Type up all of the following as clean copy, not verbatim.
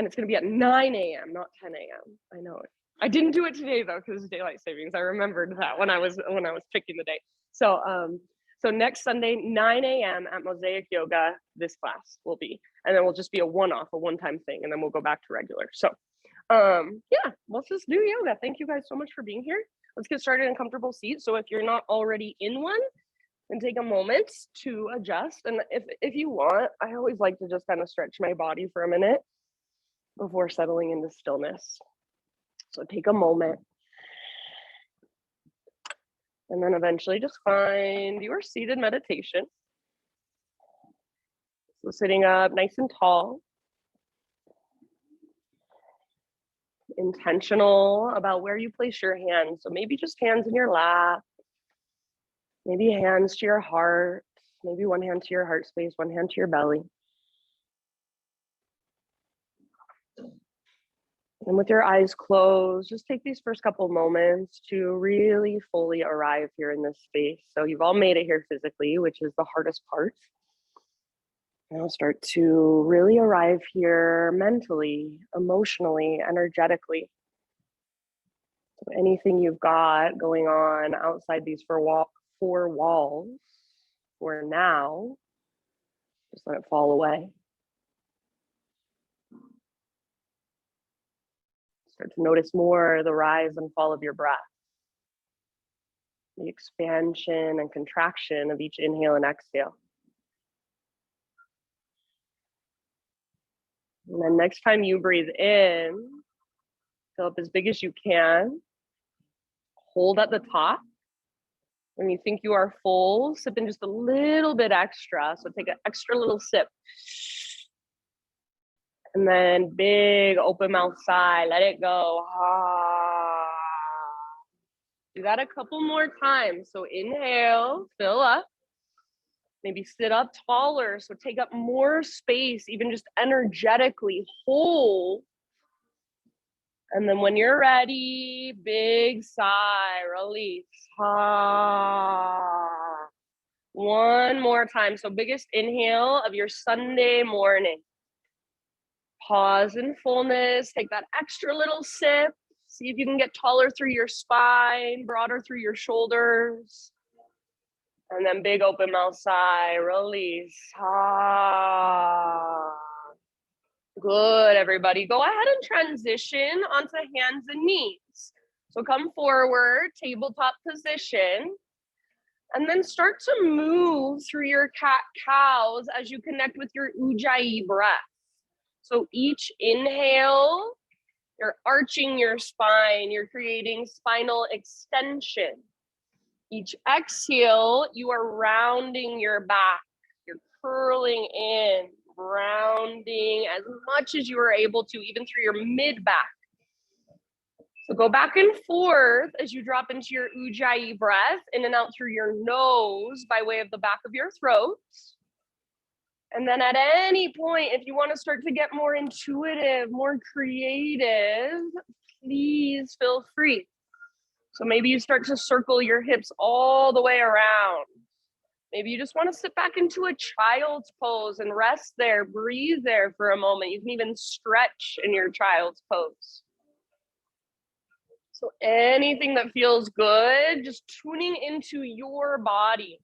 And it's going to be at 9 a.m., not 10 a.m. I know it. I didn't do it today though, because it's daylight savings. I remembered that when I was picking the day. So next Sunday, 9 a.m. at Mosaic Yoga, this class will be, and then we'll just be a one-time thing, and then we'll go back to regular. So yeah, let's just do yoga. Thank you guys so much for being here. Let's get started in comfortable seats. So if you're not already in one, then take a moment to adjust. And if you want, I always like to just kind of stretch my body for a minute before settling into stillness. So take a moment. And then eventually just find your seated meditation. So sitting up nice and tall. Intentional about where you place your hands. So maybe just hands in your lap. Maybe hands to your heart. Maybe one hand to your heart space, one hand to your belly. And with your eyes closed, just take these first couple moments to really fully arrive here in this space. So you've all made it here physically, which is the hardest part. Now start to really arrive here mentally, emotionally, energetically. So anything you've got going on outside these four walls for now, just let it fall away. Start to notice more the rise and fall of your breath, the expansion and contraction of each inhale and exhale. And then next time you breathe in, fill up as big as you can. Hold at the top. When you think you are full, sip in just a little bit extra. So take an extra little sip. And then big open mouth sigh, let it go. Ah. Do that a couple more times. So inhale, fill up. Maybe sit up taller, so take up more space, even just energetically hold. And then when you're ready, big sigh, release. Ah. One more time. So biggest inhale of your Sunday morning. Pause in fullness, take that extra little sip. See if you can get taller through your spine, broader through your shoulders. And then big open mouth sigh, release. Ah. Good, everybody. Go ahead and transition onto hands and knees. So come forward, tabletop position. And then start to move through your cat-cows as you connect with your Ujjayi breath. So each inhale, you're arching your spine, you're creating spinal extension. Each exhale, you are rounding your back. You're curling in, rounding as much as you are able to, even through your mid-back. So go back and forth as you drop into your Ujjayi breath, in and out through your nose by way of the back of your throat. And then at any point, if you want to start to get more intuitive, more creative, please feel free. So maybe you start to circle your hips all the way around. Maybe you just want to sit back into a child's pose and rest there, breathe there for a moment. You can even stretch in your child's pose. So anything that feels good, just tuning into your body.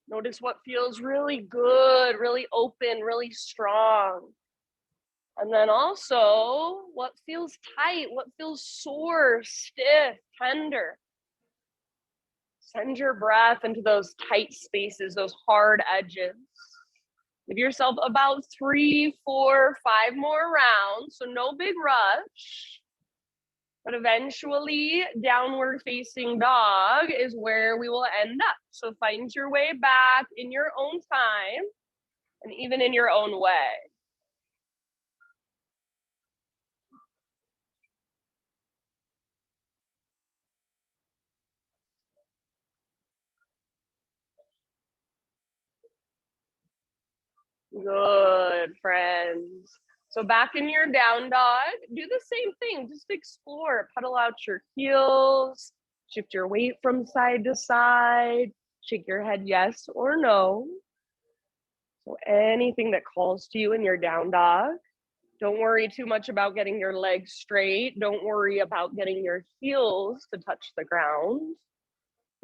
Notice what feels really good, really open, really strong. And then also what feels tight, what feels sore, stiff, tender. Send your breath into those tight spaces, those hard edges. Give yourself about 3, 4, 5 more rounds, so no big rush. But eventually, downward facing dog is where we will end up. So find your way back in your own time and even in your own way. Good, friends. So back in your down dog, do the same thing. Just explore, pedal out your heels, shift your weight from side to side, shake your head yes or no. So anything that calls to you in your down dog. Don't worry too much about getting your legs straight. Don't worry about getting your heels to touch the ground.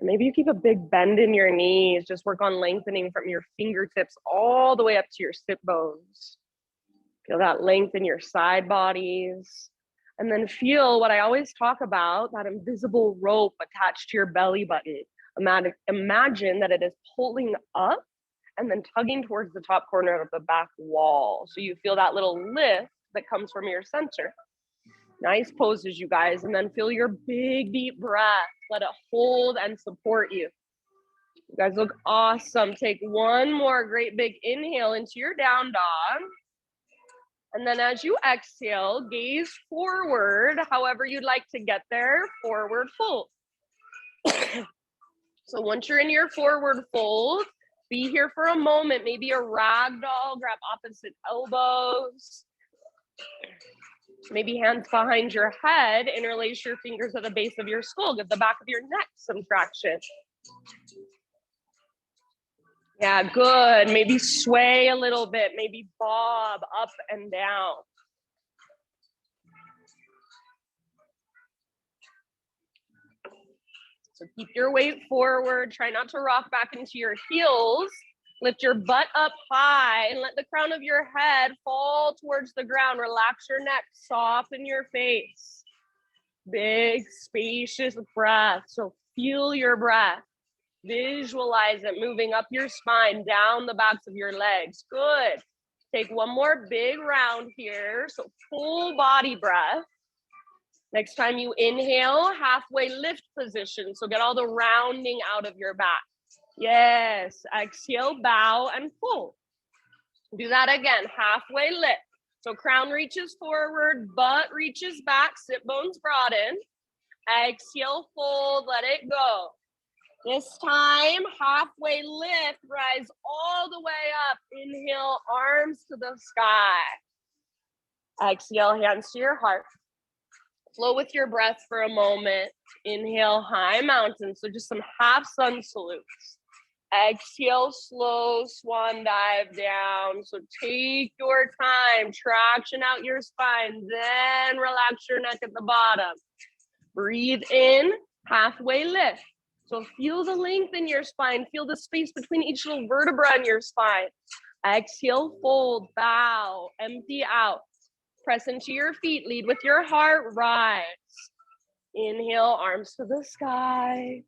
Maybe you keep a big bend in your knees. Just work on lengthening from your fingertips all the way up to your sit bones. Feel that length in your side bodies. And then feel what I always talk about, that invisible rope attached to your belly button. Imagine that it is pulling up and then tugging towards the top corner of the back wall. So you feel that little lift that comes from your center. Nice poses, you guys. And then feel your big, deep breath. Let it hold and support you. You guys look awesome. Take one more great big inhale into your down dog. And then as you exhale, gaze forward, however you'd like to get there, forward fold. So once you're in your forward fold, be here for a moment, maybe a ragdoll, grab opposite elbows. Maybe hands behind your head, interlace your fingers at the base of your skull, give the back of your neck some traction. Yeah, good. Maybe sway a little bit, maybe bob up and down. So keep your weight forward. Try not to rock back into your heels. Lift your butt up high and let the crown of your head fall towards the ground. Relax your neck, soften your face. Big, spacious breath. So feel your breath. Visualize it moving up your spine, down the backs of your legs. Good. Take one more big round here. So full body breath. Next time you inhale, halfway lift position. So get all the rounding out of your back. Yes. Exhale, bow and fold. Do that again. Halfway lift. So crown reaches forward, butt reaches back, sit bones broaden. Exhale, fold, let it go. This time, halfway lift, rise all the way up. Inhale, arms to the sky. Exhale, hands to your heart. Flow with your breath for a moment. Inhale, high mountain. So just some half sun salutes. Exhale, slow swan dive down. So take your time, traction out your spine, then relax your neck at the bottom. Breathe in, halfway lift. So feel the length in your spine. Feel the space between each little vertebra in your spine. Exhale, fold, bow, empty out. Press into your feet, lead with your heart, rise. Inhale, arms to the sky.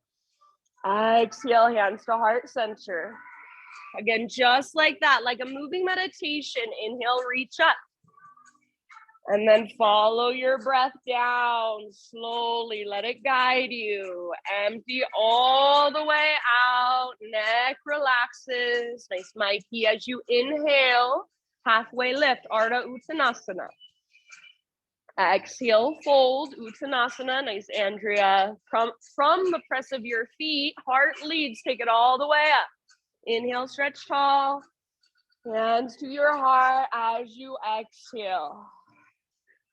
Exhale, hands to heart center. Again, just like that, like a moving meditation. Inhale, reach up. And then follow your breath down slowly. Let it guide you. Empty all the way out. Neck relaxes. Nice Mikey as you inhale. Halfway lift, Ardha Uttanasana. Exhale, fold, Uttanasana. Nice, Andrea. From the press of your feet, heart leads. Take it all the way up. Inhale, stretch tall. Hands to your heart as you exhale.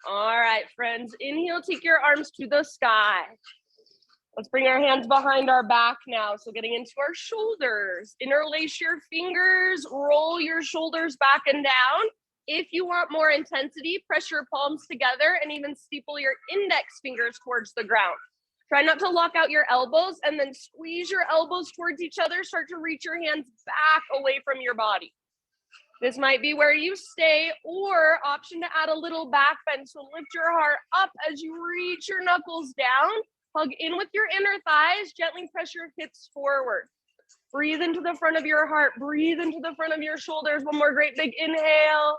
All right, friends. Inhale, take your arms to the sky. Let's bring our hands behind our back now. So getting into our shoulders. Interlace your fingers, roll your shoulders back and down. If you want more intensity, press your palms together and even steeple your index fingers towards the ground. Try not to lock out your elbows and then squeeze your elbows towards each other. Start to reach your hands back away from your body. This might be where you stay, or option to add a little back bend. So lift your heart up as you reach your knuckles down. Hug in with your inner thighs. Gently press your hips forward. Breathe into the front of your heart. Breathe into the front of your shoulders. One more great big inhale.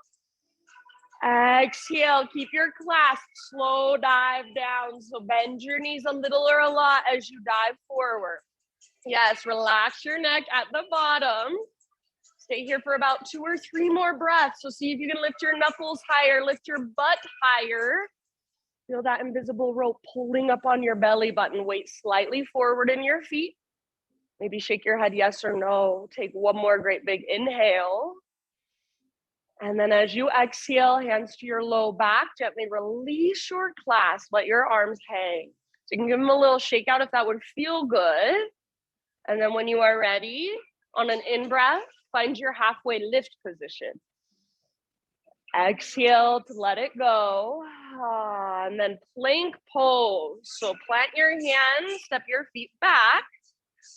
Exhale. Keep your clasp. Slow dive down. So bend your knees a little or a lot as you dive forward. Yes, relax your neck at the bottom. Stay here for about 2 or 3 more breaths. So see if you can lift your knuckles higher, lift your butt higher. Feel that invisible rope pulling up on your belly button. Weight slightly forward in your feet. Maybe shake your head yes or no. Take one more great big inhale. And then as you exhale, hands to your low back, gently release your clasp. Let your arms hang. So you can give them a little shake out if that would feel good. And then when you are ready, on an in-breath, find your halfway lift position. Exhale to let it go. And then plank pose. So plant your hands, step your feet back,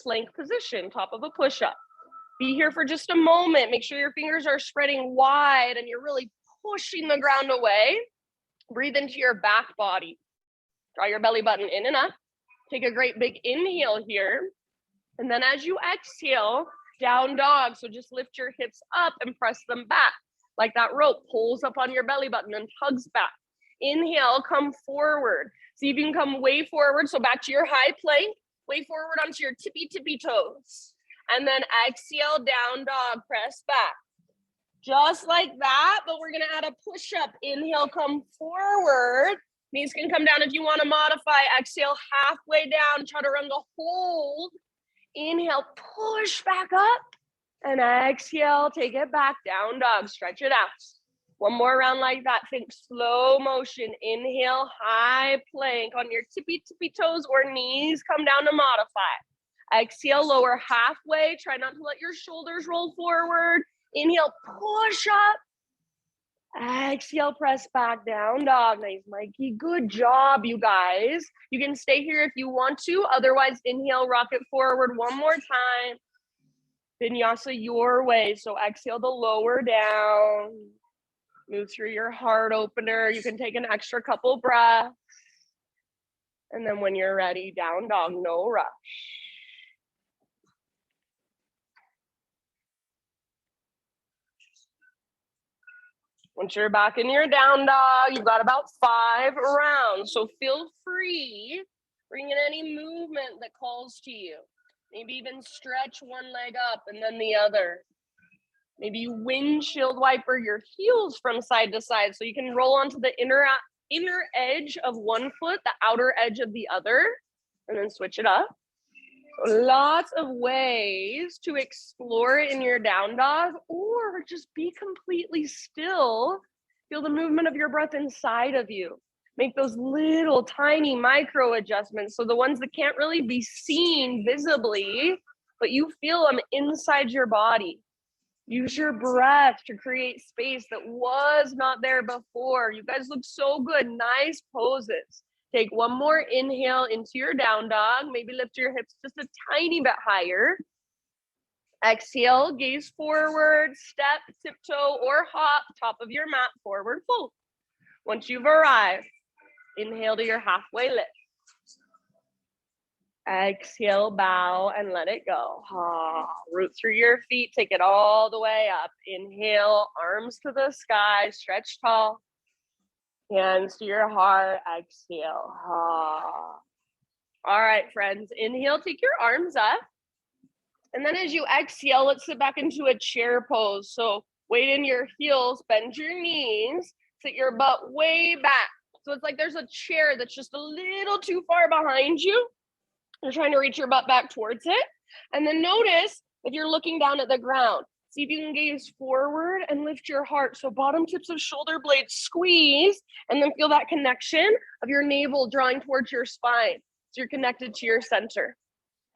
plank position, top of a push-up. Be here for just a moment. Make sure your fingers are spreading wide and you're really pushing the ground away. Breathe into your back body. Draw your belly button in and up. Take a great big inhale here. And then as you exhale, down dog. So just lift your hips up and press them back. Like that rope pulls up on your belly button and tugs back. Inhale, come forward. See if you can come way forward. So back to your high plank, way forward onto your tippy toes. And then exhale, down dog, press back. Just like that, but we're gonna add a push-up. Inhale, come forward. Knees can come down if you wanna modify. Exhale, halfway down, chaturanga hold. Inhale, push back up. And exhale, take it back, down dog, stretch it out. One more round like that, think slow motion. Inhale, high plank on your tippy toes or knees, come down to modify. Exhale, lower halfway, try not to let your shoulders roll forward. Inhale, push up. Exhale, press back, down dog. Nice, Mikey, good job, you guys. You can stay here if you want to, otherwise inhale, rock it forward one more time. Vinyasa your way. So exhale to lower down. Move through your heart opener. You can take an extra couple breaths. And then when you're ready, down dog, no rush. Once you're back in your down dog, you've got about 5 rounds. So feel free, bring in any movement that calls to you. Maybe even stretch one leg up and then the other. Maybe you windshield wiper your heels from side to side so you can roll onto the inner edge of one foot, the outer edge of the other, and then switch it up. Lots of ways to explore in your down dog, or just be completely still. Feel the movement of your breath inside of you. Make those little tiny micro adjustments. So the ones that can't really be seen visibly, but you feel them inside your body. Use your breath to create space that was not there before. You guys look so good. Nice poses. Take one more inhale into your down dog. Maybe lift your hips just a tiny bit higher. Exhale, gaze forward, step, tiptoe, or hop, top of your mat, forward fold. Once you've arrived, inhale to your halfway lift. Exhale, bow, and let it go. Root through your feet, take it all the way up. Inhale, arms to the sky, stretch tall. Hands to your heart, exhale. All right, friends, inhale, take your arms up. And then as you exhale, let's sit back into a chair pose. So weight in your heels, bend your knees, sit your butt way back. So it's like there's a chair that's just a little too far behind you. You're trying to reach your butt back towards it. And then notice if you're looking down at the ground, see if you can gaze forward and lift your heart. So bottom tips of shoulder blades squeeze, and then feel that connection of your navel drawing towards your spine. So you're connected to your center.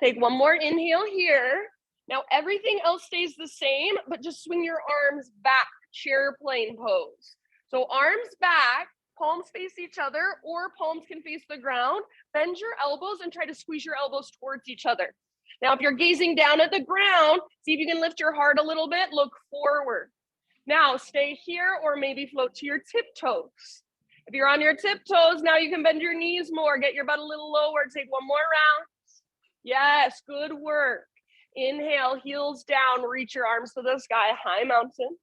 Take one more inhale here. Now everything else stays the same, but just swing your arms back, chair plane pose. So arms back, palms face each other, or palms can face the ground. Bend your elbows and try to squeeze your elbows towards each other. Now, if you're gazing down at the ground, see if you can lift your heart a little bit, look forward. Now, stay here or maybe float to your tiptoes. If you're on your tiptoes, now you can bend your knees more, get your butt a little lower, take one more round. Yes, good work. Inhale, heels down, reach your arms to the sky, high mountain.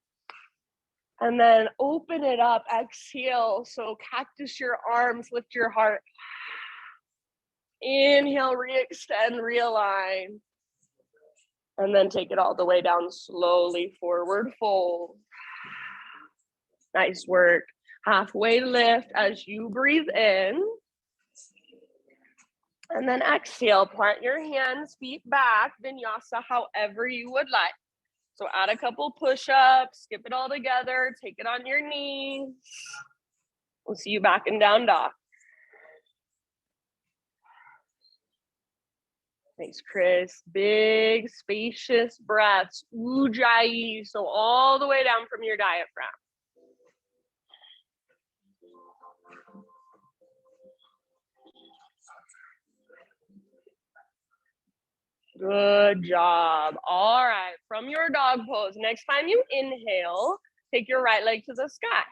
And then open it up, exhale. So cactus your arms, lift your heart. Inhale, re-extend, realign. And then take it all the way down slowly, forward fold. Nice work. Halfway lift as you breathe in. And then exhale, plant your hands, feet back, vinyasa however you would like. So add a couple push-ups, skip it all together, take it on your knees. We'll see you back in down dog. Thanks, Chris. Big, spacious breaths, ujjayi. So all the way down from your diaphragm. Good job. All right, from your dog pose, next time you inhale, take your right leg to the sky.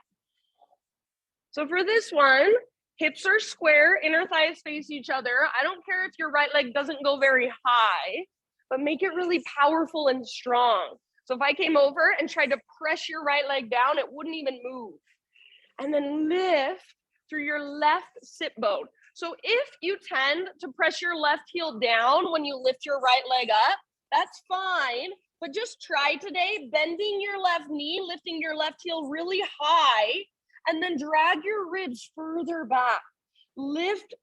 So for this one, hips are square, inner thighs face each other. I don't care if your right leg doesn't go very high, but make it really powerful and strong. So if I came over and tried to press your right leg down, it wouldn't even move. And then lift through your left sit bone. So if you tend to press your left heel down when you lift your right leg up, that's fine. But just try today, bending your left knee, lifting your left heel really high, and then drag your ribs further back. Lift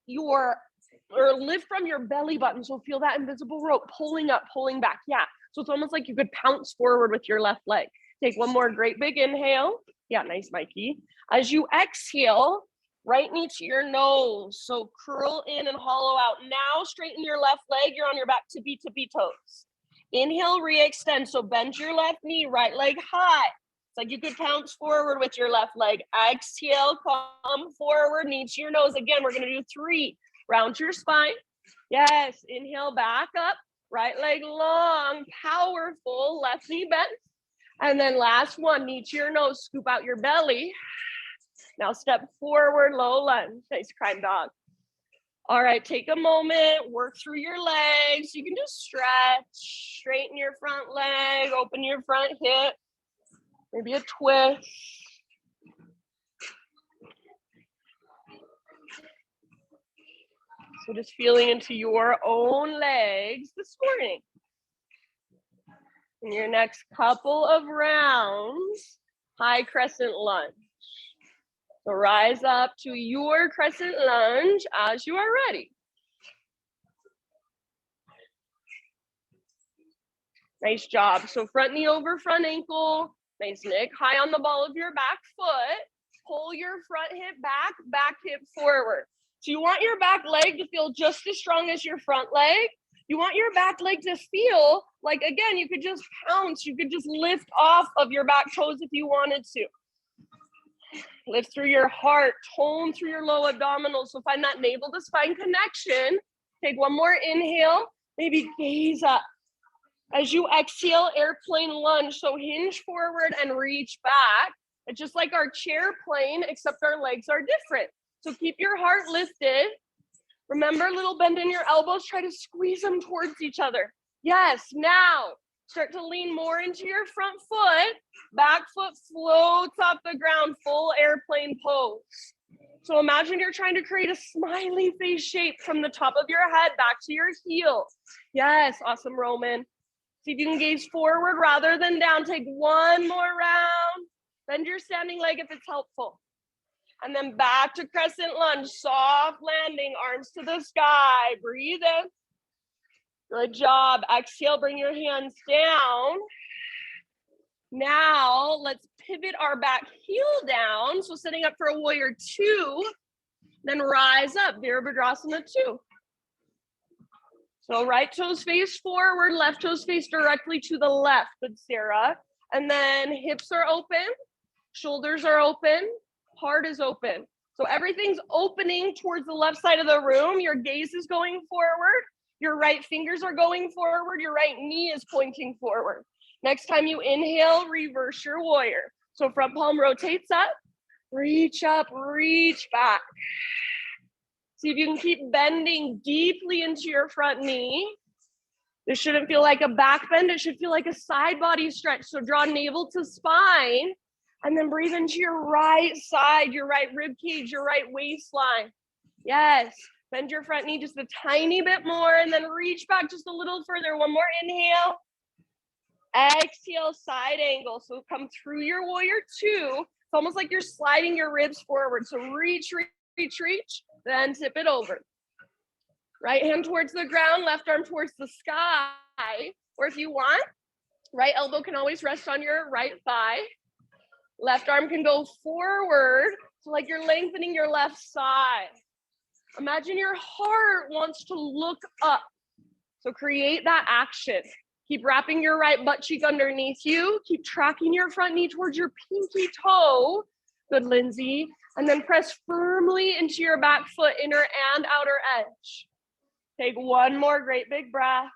from your belly button. So feel that invisible rope pulling up, pulling back. Yeah. So it's almost like you could pounce forward with your left leg. Take one more great big inhale. Yeah, nice, Mikey. As you exhale, right knee to your nose. So curl in and hollow out. Now straighten your left leg. You're on your back, tippy toes. Inhale, re-extend. So bend your left knee, right leg high. It's like you could pounce forward with your left leg. Exhale, come forward, knee to your nose. Again, we're gonna do 3. Round your spine. Yes, inhale, back up. Right leg long, powerful, left knee bent. And then last one, knee to your nose, scoop out your belly. Now step forward, low lunge. Nice, crime dog. All right, take a moment, work through your legs. You can just stretch, straighten your front leg, open your front hip, maybe a twist. So just feeling into your own legs this morning. In your next couple of rounds, high crescent lunge. So rise up to your crescent lunge as you are ready. Nice job. So front knee over front ankle. Nice, Nick. High on the ball of your back foot. Pull your front hip back hip forward. So you want your back leg to feel just as strong as your front leg. You want your back leg to feel like, again, you could just pounce. You could just lift off of your back toes if you wanted to. Lift through your heart, tone through your low abdominals. So find that navel to spine connection. Take one more inhale, maybe gaze up. As you exhale, airplane lunge. So hinge forward and reach back. It's just like our chair plane, except our legs are different. So keep your heart lifted. Remember, little bend in your elbows. Try to squeeze them towards each other. Yes, now start to lean more into your front foot. Back foot floats off the ground, full airplane pose. So imagine you're trying to create a smiley face shape from the top of your head back to your heel. Yes, awesome, Roman. See if you can gaze forward rather than down. Take one more round. Bend your standing leg if it's helpful. And then back to crescent lunge, soft landing, arms to the sky. Breathe in. Good job. Exhale, bring your hands down. Now let's pivot our back heel down. So sitting up for a warrior 2, then rise up, Virabhadrasana 2. So right toes face forward, left toes face directly to the left. Good, Sarah. And then hips are open, shoulders are open, heart is open. So everything's opening towards the left side of the room. Your gaze is going forward. Your right fingers are going forward. Your right knee is pointing forward. Next time you inhale, reverse your warrior. So front palm rotates up, reach back. See if you can keep bending deeply into your front knee. This shouldn't feel like a back bend. It should feel like a side body stretch. So draw navel to spine and then breathe into your right side, your right rib cage, your right waistline. Yes. Bend your front knee just a tiny bit more and then reach back just a little further. One more inhale. Exhale, side angle. So come through your warrior 2. It's almost like you're sliding your ribs forward. So reach, then tip it over. Right hand towards the ground, left arm towards the sky. Or if you want, right elbow can always rest on your right thigh. Left arm can go forward. So like you're lengthening your left side. Imagine your heart wants to look up. So create that action. Keep wrapping your right butt cheek underneath you. Keep tracking your front knee towards your pinky toe. Good, Lindsay. And then press firmly into your back foot, inner and outer edge. Take one more great big breath.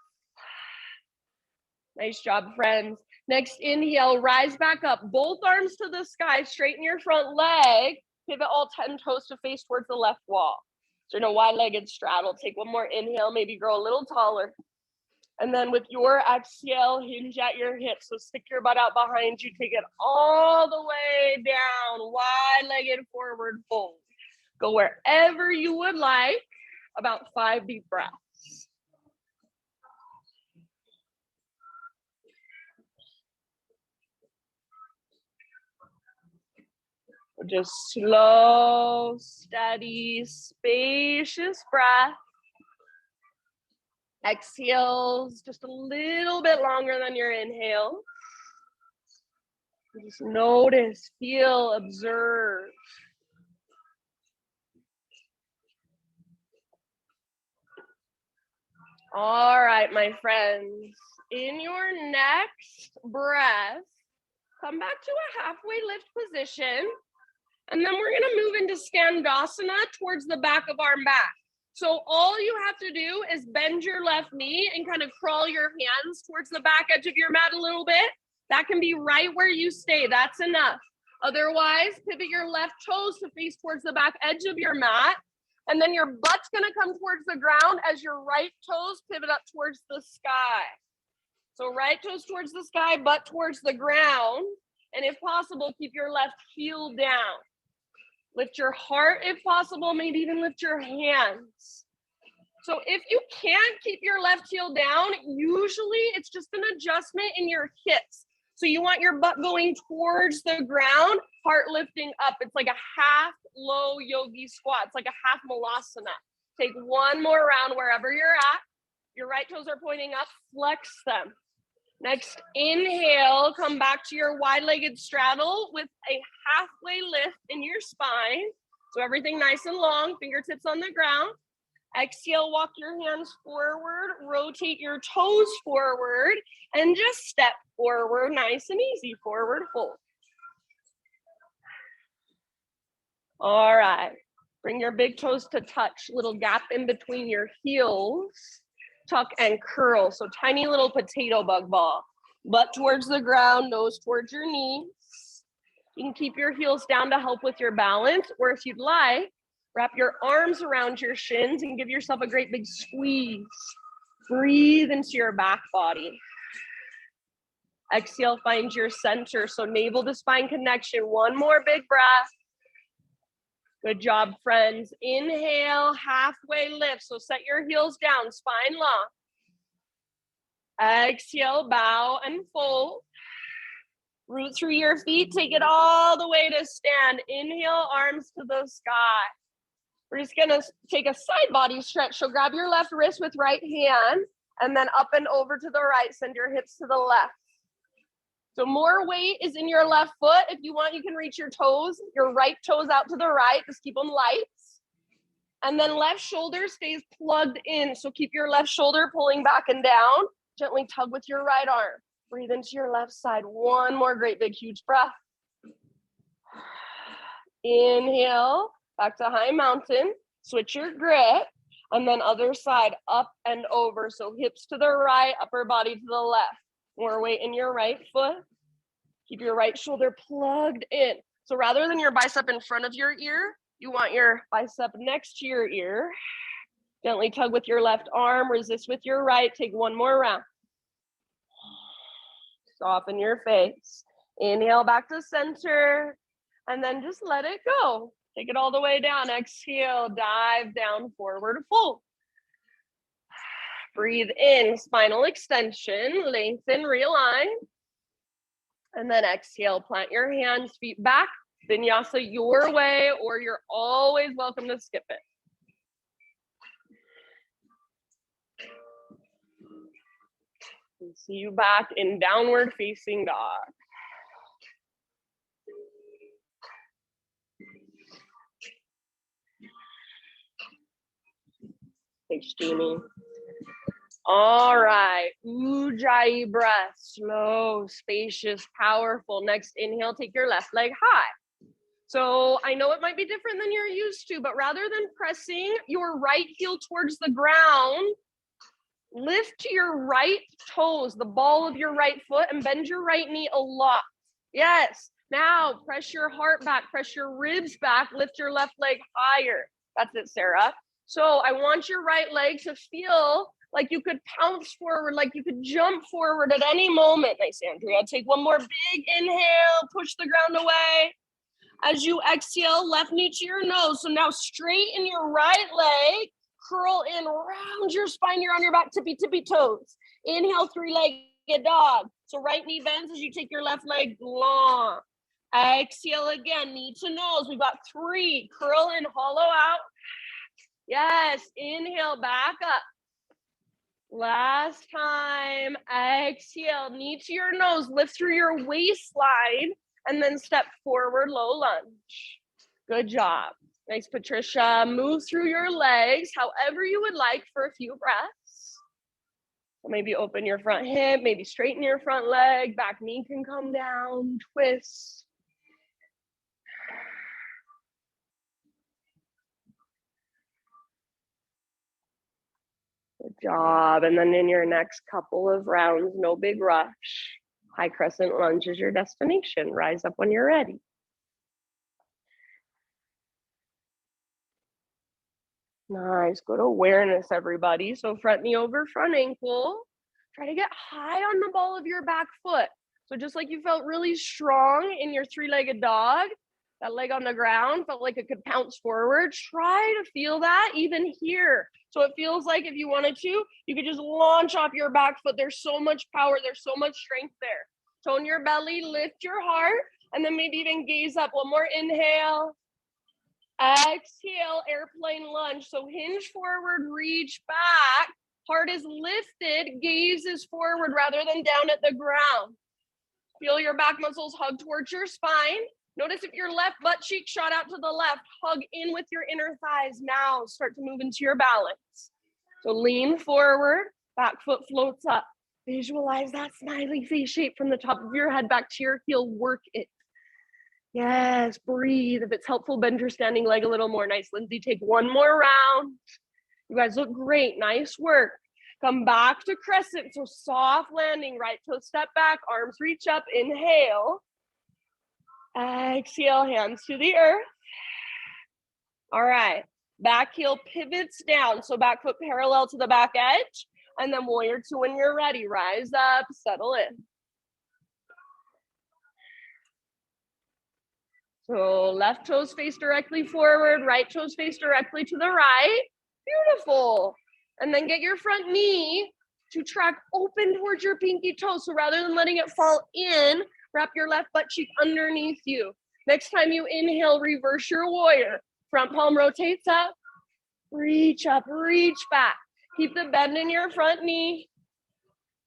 Nice job, friends. Next inhale, rise back up. Both arms to the sky, straighten your front leg. Pivot all 10 toes to face towards the left wall. So in a wide-legged straddle, take one more inhale, maybe grow a little taller. And then with your exhale, hinge at your hips. So stick your butt out behind you. Take it all the way down, wide-legged forward fold. Go wherever you would like, about 5 deep breaths. Just slow, steady, spacious breath. Exhales just a little bit longer than your inhale. Just notice, feel, observe. All right, my friends. In your next breath, come back to a halfway lift position. And then we're gonna move into Skandasana towards the back of our mat. So all you have to do is bend your left knee and kind of crawl your hands towards the back edge of your mat a little bit. That can be right where you stay, that's enough. Otherwise, pivot your left toes to face towards the back edge of your mat. And then your butt's gonna come towards the ground as your right toes pivot up towards the sky. So right toes towards the sky, butt towards the ground. And if possible, keep your left heel down. Lift your heart if possible, maybe even lift your hands. So if you can't keep your left heel down, usually it's just an adjustment in your hips. So you want your butt going towards the ground, heart lifting up. It's like a half low yogi squat. It's like a half malasana. Take one more round wherever you're at. Your right toes are pointing up, flex them. Next, inhale, come back to your wide-legged straddle with a halfway lift in your spine. So everything nice and long, fingertips on the ground. Exhale, walk your hands forward, rotate your toes forward, and just step forward, nice and easy, forward fold. All right, bring your big toes to touch, little gap in between your heels. Tuck and curl, so tiny little potato bug ball. Butt towards the ground, nose towards your knees. You can keep your heels down to help with your balance, or if you'd like, wrap your arms around your shins and give yourself a great big squeeze. Breathe into your back body. Exhale, find your center, so navel to spine connection. One more big breath. Good job, friends. Inhale, halfway lift. So set your heels down, spine long. Exhale, bow and fold. Root through your feet, take it all the way to stand. Inhale, arms to the sky. We're just gonna take a side body stretch. So grab your left wrist with right hand and then up and over to the right. Send your hips to the left. So more weight is in your left foot. If you want, you can reach your toes, your right toes out to the right. Just keep them light. And then left shoulder stays plugged in. So keep your left shoulder pulling back and down. Gently tug with your right arm. Breathe into your left side. One more great big huge breath. Inhale, back to high mountain. Switch your grip. And then other side, up and over. So hips to the right, upper body to the left. More weight in your right foot. Keep your right shoulder plugged in. So rather than your bicep in front of your ear, you want your bicep next to your ear. Gently tug with your left arm, resist with your right. Take one more round. Soften your face. Inhale back to center, and then just let it go. Take it all the way down. Exhale, dive down, forward fold. Breathe in, spinal extension, lengthen, realign. And then exhale, plant your hands, feet back, vinyasa your way, or you're always welcome to skip it. And see you back in downward facing dog. Thanks, Jamie. All right, Ujjayi breath, slow, spacious, powerful. Next inhale, take your left leg high. So I know it might be different than you're used to, but rather than pressing your right heel towards the ground, lift your right toes, the ball of your right foot, and bend your right knee a lot. Yes. Now press your heart back, press your ribs back, lift your left leg higher. That's it, Sarah. So I want your right leg to feel like you could pounce forward, like you could jump forward at any moment. Nice, Andrea. Take one more big inhale, push the ground away. As you exhale, left knee to your nose. So now straighten your right leg, curl in around your spine. You're on your back, tippy toes. Inhale, three-legged dog. So right knee bends as you take your left leg long. Exhale again, knee to nose. We've got 3. Curl in, hollow out. Yes, inhale, back up. Last time. Exhale, knee to your nose. Lift through your waistline. And then step forward, low lunge. Good job. Nice, Patricia. Move through your legs however you would like for a few breaths. So maybe open your front hip, maybe straighten your front leg, back knee can come down, twist. Good job. And then in your next couple of rounds, no big rush. High crescent lunge is your destination. Rise up when you're ready. Nice, good awareness, everybody. So front knee over front ankle. Try to get high on the ball of your back foot. So just like you felt really strong in your three-legged dog, that leg on the ground felt like it could pounce forward. Try to feel that even here. So it feels like if you wanted to, you could just launch off your back foot. There's so much power. There's so much strength there. Tone your belly, lift your heart, and then maybe even gaze up. One more inhale. Exhale, airplane lunge. So hinge forward, reach back. Heart is lifted, gaze is forward rather than down at the ground. Feel your back muscles hug towards your spine. Notice if your left butt cheek shot out to the left, hug in with your inner thighs. Now start to move into your balance. So lean forward, back foot floats up. Visualize that smiley face shape from the top of your head back to your heel. Work it. Yes, breathe. If it's helpful, bend your standing leg a little more. Nice, Lindsay. Take one more round. You guys look great. Nice work. Come back to crescent. So soft landing, right toe step back, arms reach up. Inhale. Exhale, hands to the earth. All right. Back heel pivots down. So back foot parallel to the back edge. And then warrior 2 when you're ready. Rise up, settle in. So left toes face directly forward, right toes face directly to the right. Beautiful. And then get your front knee to track open towards your pinky toe. So rather than letting it fall in, wrap your left butt cheek underneath you. Next time you inhale, reverse your warrior. Front palm rotates up, reach back. Keep the bend in your front knee.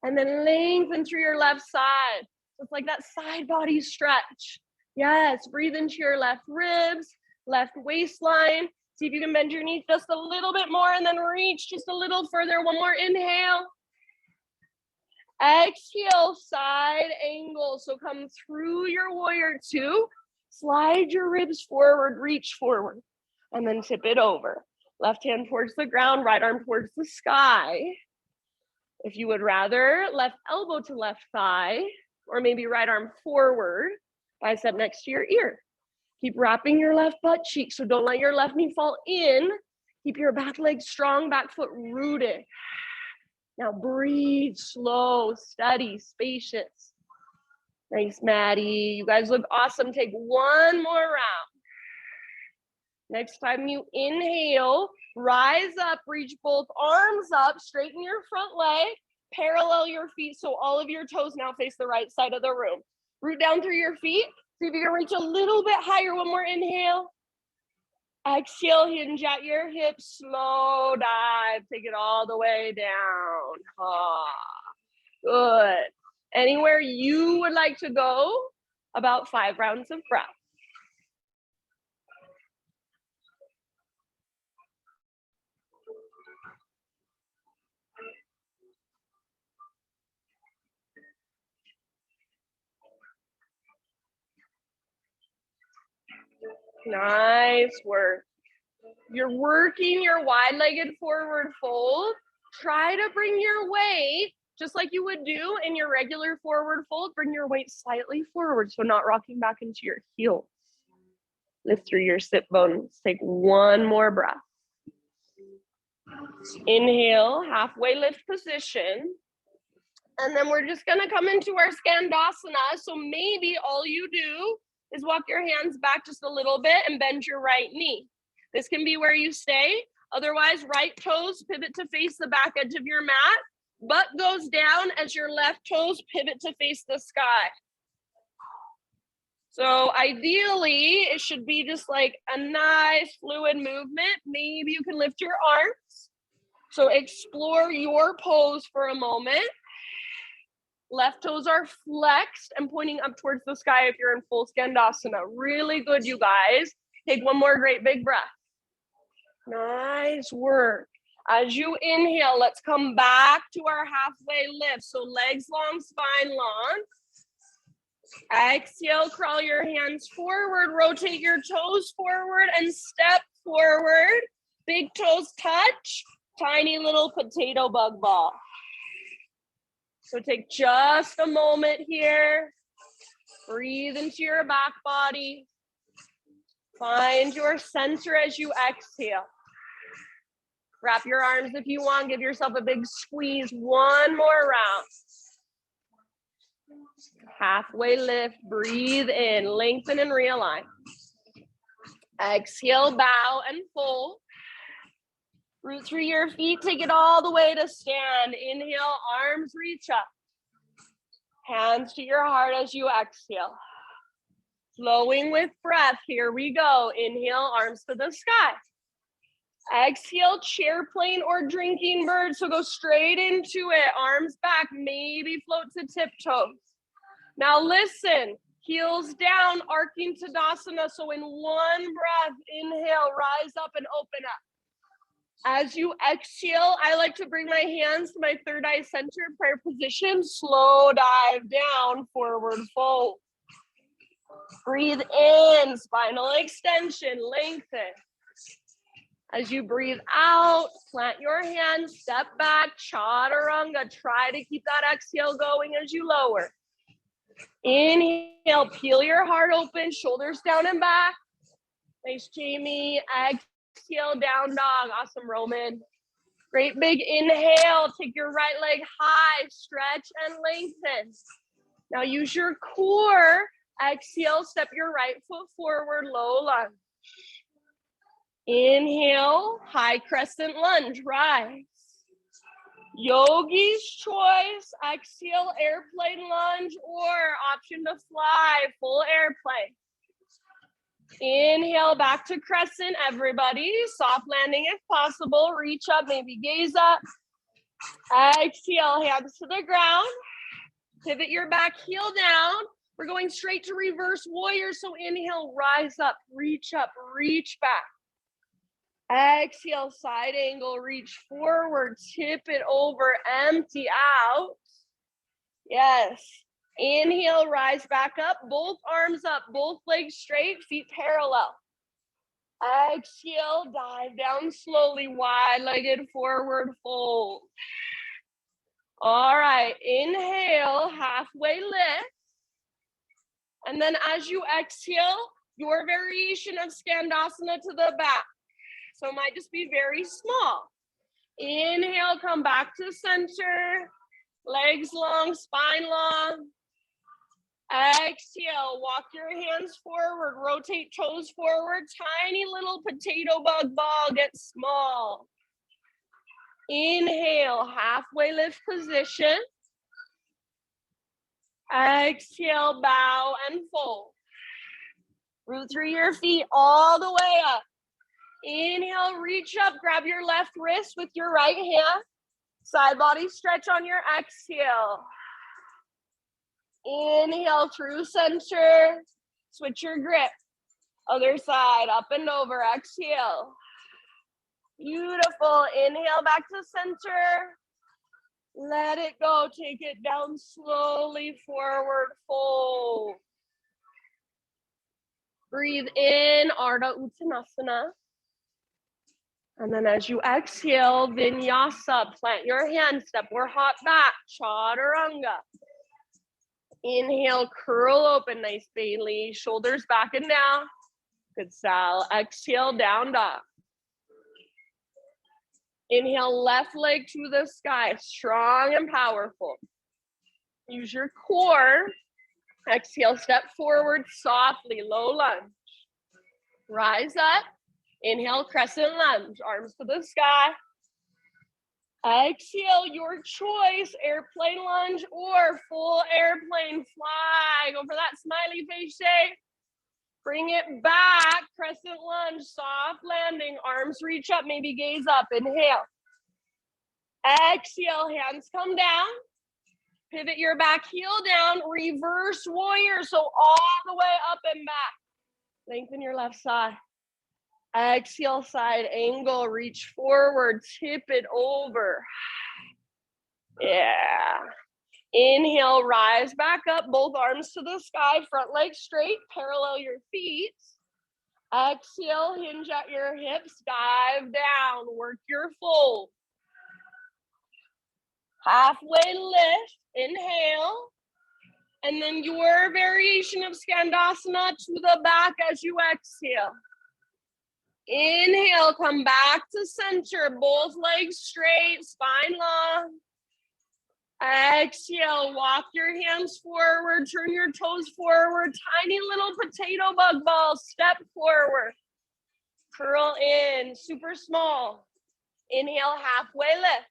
And then lengthen through your left side. So it's like that side body stretch. Yes, breathe into your left ribs, left waistline. See if you can bend your knees just a little bit more and then reach just a little further. One more inhale. Exhale, side angle. So come through your warrior 2. Slide your ribs forward, reach forward, and then tip it over. Left hand towards the ground, right arm towards the sky. If you would rather, left elbow to left thigh, or maybe right arm forward, bicep next to your ear. Keep wrapping your left butt cheek, so don't let your left knee fall in. Keep your back leg strong, back foot rooted. Now breathe, slow, steady, spacious. Nice, Maddie. You guys look awesome. Take one more round. Next time you inhale, rise up, reach both arms up, straighten your front leg, parallel your feet so all of your toes now face the right side of the room. Root down through your feet. See if you can reach a little bit higher. One more inhale. Exhale, hinge at your hips, slow dive. Take it all the way down. Good. Anywhere you would like to go, about 5 rounds of breath. Nice work. You're working your wide-legged forward fold. Try to bring your weight, just like you would do in your regular forward fold, bring your weight slightly forward, so not rocking back into your heels. Lift through your sit bones. Take one more breath. Inhale, halfway lift position. And then we're just gonna come into our Skandasana. So maybe all you do is walk your hands back just a little bit and bend your right knee. This can be where you stay. Otherwise, right toes pivot to face the back edge of your mat. Butt goes down as your left toes pivot to face the sky. So ideally, it should be just like a nice fluid movement. Maybe you can lift your arms. So explore your pose for a moment. Left toes are flexed and pointing up towards the sky if you're in full Skandasana. Really good, you guys. Take one more great big breath. Nice work. As you inhale, let's come back to our halfway lift. So legs long, spine long. Exhale, crawl your hands forward, rotate your toes forward and step forward. Big toes touch, tiny little potato bug ball. So take just a moment here. Breathe into your back body. Find your center as you exhale. Wrap your arms if you want. Give yourself a big squeeze. One more round. Halfway lift. Breathe in. Lengthen and realign. Exhale, bow and fold. Root through your feet. Take it all the way to stand. Inhale, arms reach up. Hands to your heart as you exhale. Flowing with breath. Here we go. Inhale, arms to the sky. Exhale, chair plane or drinking bird. So go straight into it. Arms back, maybe float to tiptoes. Now listen, heels down, arcing Tadasana. So in one breath, inhale, rise up and open up. As you exhale, I like to bring my hands to my third eye center, prayer position. Slow dive down, forward fold. Breathe in, spinal extension, lengthen. As you breathe out, plant your hands, step back, chaturanga. Try to keep that exhale going as you lower. Inhale, peel your heart open, shoulders down and back. Nice, Jamie. Exhale, down dog. Awesome, Roman. Great big inhale. Take your right leg high, stretch and lengthen. Now use your core. Exhale, step your right foot forward, low lunge. Inhale, high crescent lunge, rise. Yogi's choice, exhale, airplane lunge, or option to fly, full airplane. Inhale, back to crescent, everybody. Soft landing if possible. Reach up, maybe gaze up. Exhale, hands to the ground. Pivot your back heel down. We're going straight to reverse warrior. So inhale, rise up, reach back. Exhale, side angle, reach forward, tip it over, empty out. Yes. Inhale, rise back up, both arms up, both legs straight, feet parallel. Exhale, dive down slowly, wide-legged forward fold. All right, inhale, halfway lift. And then as you exhale, your variation of Skandasana to the back. So it might just be very small. Inhale, come back to center. Legs long, spine long. Exhale, walk your hands forward, rotate toes forward. Tiny little potato bug ball, get small. Inhale, halfway lift position. Exhale, bow and fold. Root through your feet all the way up. Inhale, reach up, grab your left wrist with your right hand. Side body stretch on your exhale. Inhale through center. Switch your grip. Other side, up and over, exhale. Beautiful. Inhale back to center. Let it go. Take it down slowly, forward fold. Breathe in, Ardha Uttanasana. And then as you exhale, Vinyasa, plant your hand, step or hop back, Chaturanga. Inhale, curl open, nice Bailey, shoulders back and down. Good, Sal. Exhale, down dog. Inhale, left leg to the sky, strong and powerful. Use your core. Exhale, step forward softly, low lunge. Rise up. Inhale, crescent lunge, arms to the sky. Exhale, your choice, airplane lunge or full airplane fly. Go for that smiley face shape. Bring it back, crescent lunge, soft landing, arms reach up, maybe gaze up, inhale. Exhale, hands come down. Pivot your back heel down, reverse warrior, so all the way up and back. Lengthen your left side. Exhale, side angle, reach forward, tip it over. Yeah. Inhale, rise back up, both arms to the sky, front leg straight, parallel your feet. Exhale, hinge at your hips, dive down, work your fold. Halfway lift, inhale. And then your variation of Skandasana to the back as you exhale. Inhale, come back to center, both legs straight, spine long. Exhale, walk your hands forward, turn your toes forward, tiny little potato bug ball, step forward. Curl in, super small. Inhale, halfway lift.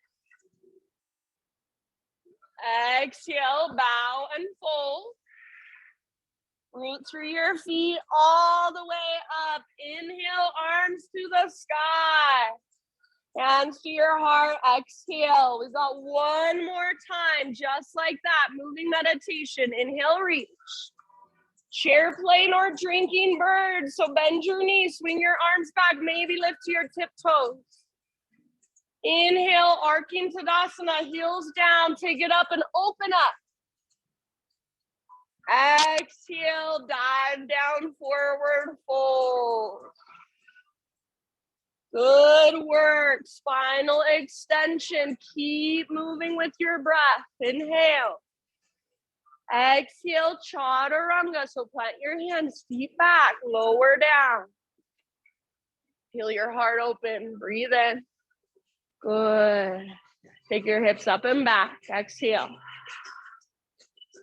Exhale, bow and fold. Root through your feet all the way up. Inhale, arms to the sky. Hands to your heart, exhale. We've got one more time, just like that, moving meditation. Inhale, reach. Chair plane or drinking bird. So bend your knees, swing your arms back, maybe lift to your tiptoes. Inhale, arcing Tadasana, heels down, take it up and open up. Exhale, dive down, forward fold. Good work, spinal extension. Keep moving with your breath. Inhale. Exhale, Chaturanga. So plant your hands, feet back, lower down. Feel your heart open, breathe in. Good. Take your hips up and back, exhale.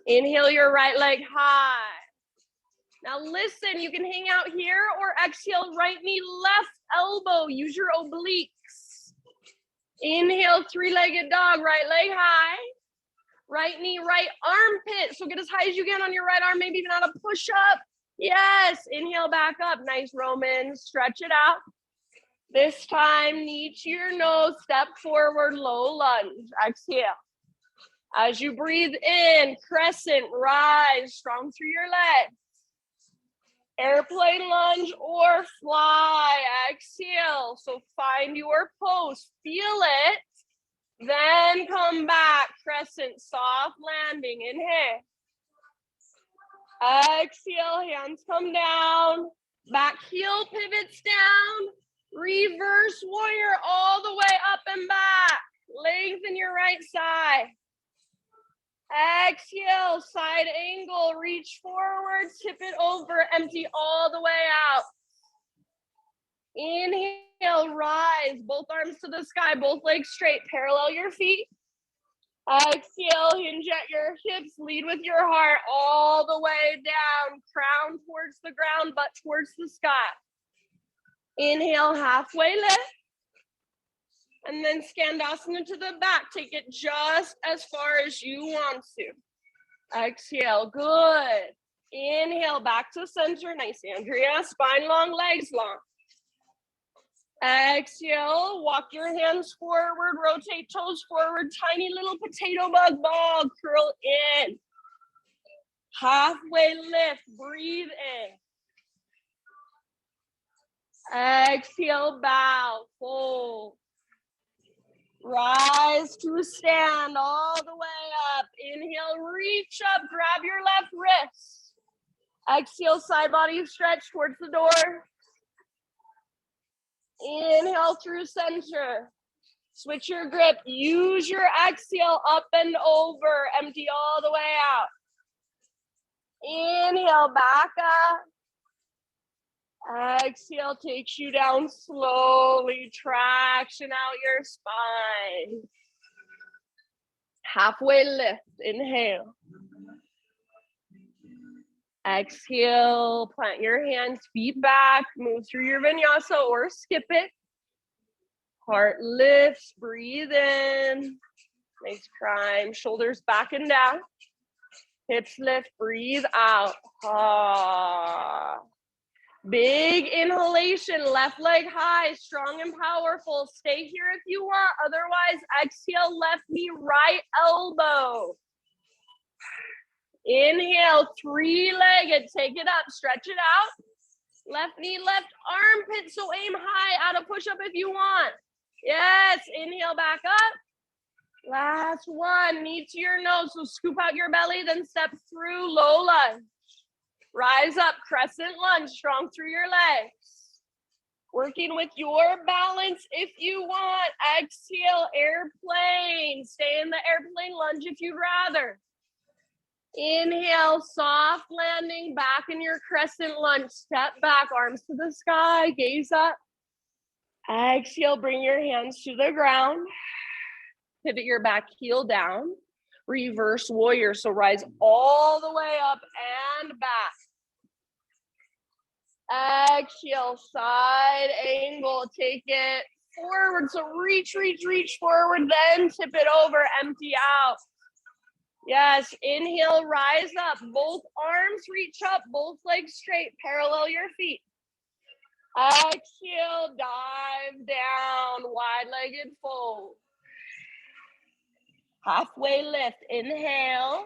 Inhale your right leg high. Now listen, you can hang out here or exhale, right knee, left elbow. Use your obliques. Inhale, three-legged dog, right leg high. Right knee, right armpit. So get as high as you can on your right arm, maybe even out a push-up. Yes, inhale back up. Nice Roman, stretch it out. This time, knee to your nose, step forward, low lunge. Exhale. As you breathe in, crescent, rise, strong through your legs. Airplane lunge or fly, exhale. So find your pose, feel it. Then come back, crescent, soft landing, inhale. Exhale, hands come down. Back heel pivots down. Reverse warrior all the way up and back. Lengthen your right side. Exhale, side angle, reach forward, tip it over, empty all the way out. Inhale, rise, both arms to the sky, both legs straight, parallel your feet. Exhale, hinge at your hips, lead with your heart all the way down, crown towards the ground, butt towards the sky. Inhale, halfway lift. And then Skandasana to the back. Take it just as far as you want to. Exhale, good. Inhale, back to center. Nice, Andrea. Spine long, legs long. Exhale, walk your hands forward, rotate toes forward, tiny little potato bug ball, curl in. Halfway lift, breathe in. Exhale, bow, fold. Rise to stand all the way up. Inhale, reach up, grab your left wrist. Exhale, side body stretch towards the door. Inhale through center. Switch your grip. Use your exhale, up and over. Empty all the way out. Inhale, back up. Exhale takes you down slowly. Traction out your spine. Halfway lift. Inhale. Exhale, plant your hands, feet back, move through your vinyasa or skip it. Heart lifts, breathe in. Nice climb, shoulders back and down. Hips lift, breathe out. Ah. Big inhalation, left leg high, strong and powerful. Stay here if you want, otherwise exhale, left knee, right elbow. Inhale, three-legged, take it up, stretch it out. Left knee, left armpit, so aim high, add a push-up if you want. Yes, inhale, back up. Last one, knee to your nose, so scoop out your belly, then step through low lunge. Rise up, crescent lunge, strong through your legs. Working with your balance if you want. Exhale, airplane. Stay in the airplane lunge if you'd rather. Inhale, soft landing, back in your crescent lunge. Step back, arms to the sky, gaze up. Exhale, bring your hands to the ground. Pivot your back heel down. Reverse warrior, so rise all the way up and back. Exhale, side angle, take it forward. So reach forward, then tip it over, empty out. Yes, inhale, rise up. Both arms reach up, both legs straight, parallel your feet. Exhale, dive down, wide-legged fold. Halfway lift, inhale.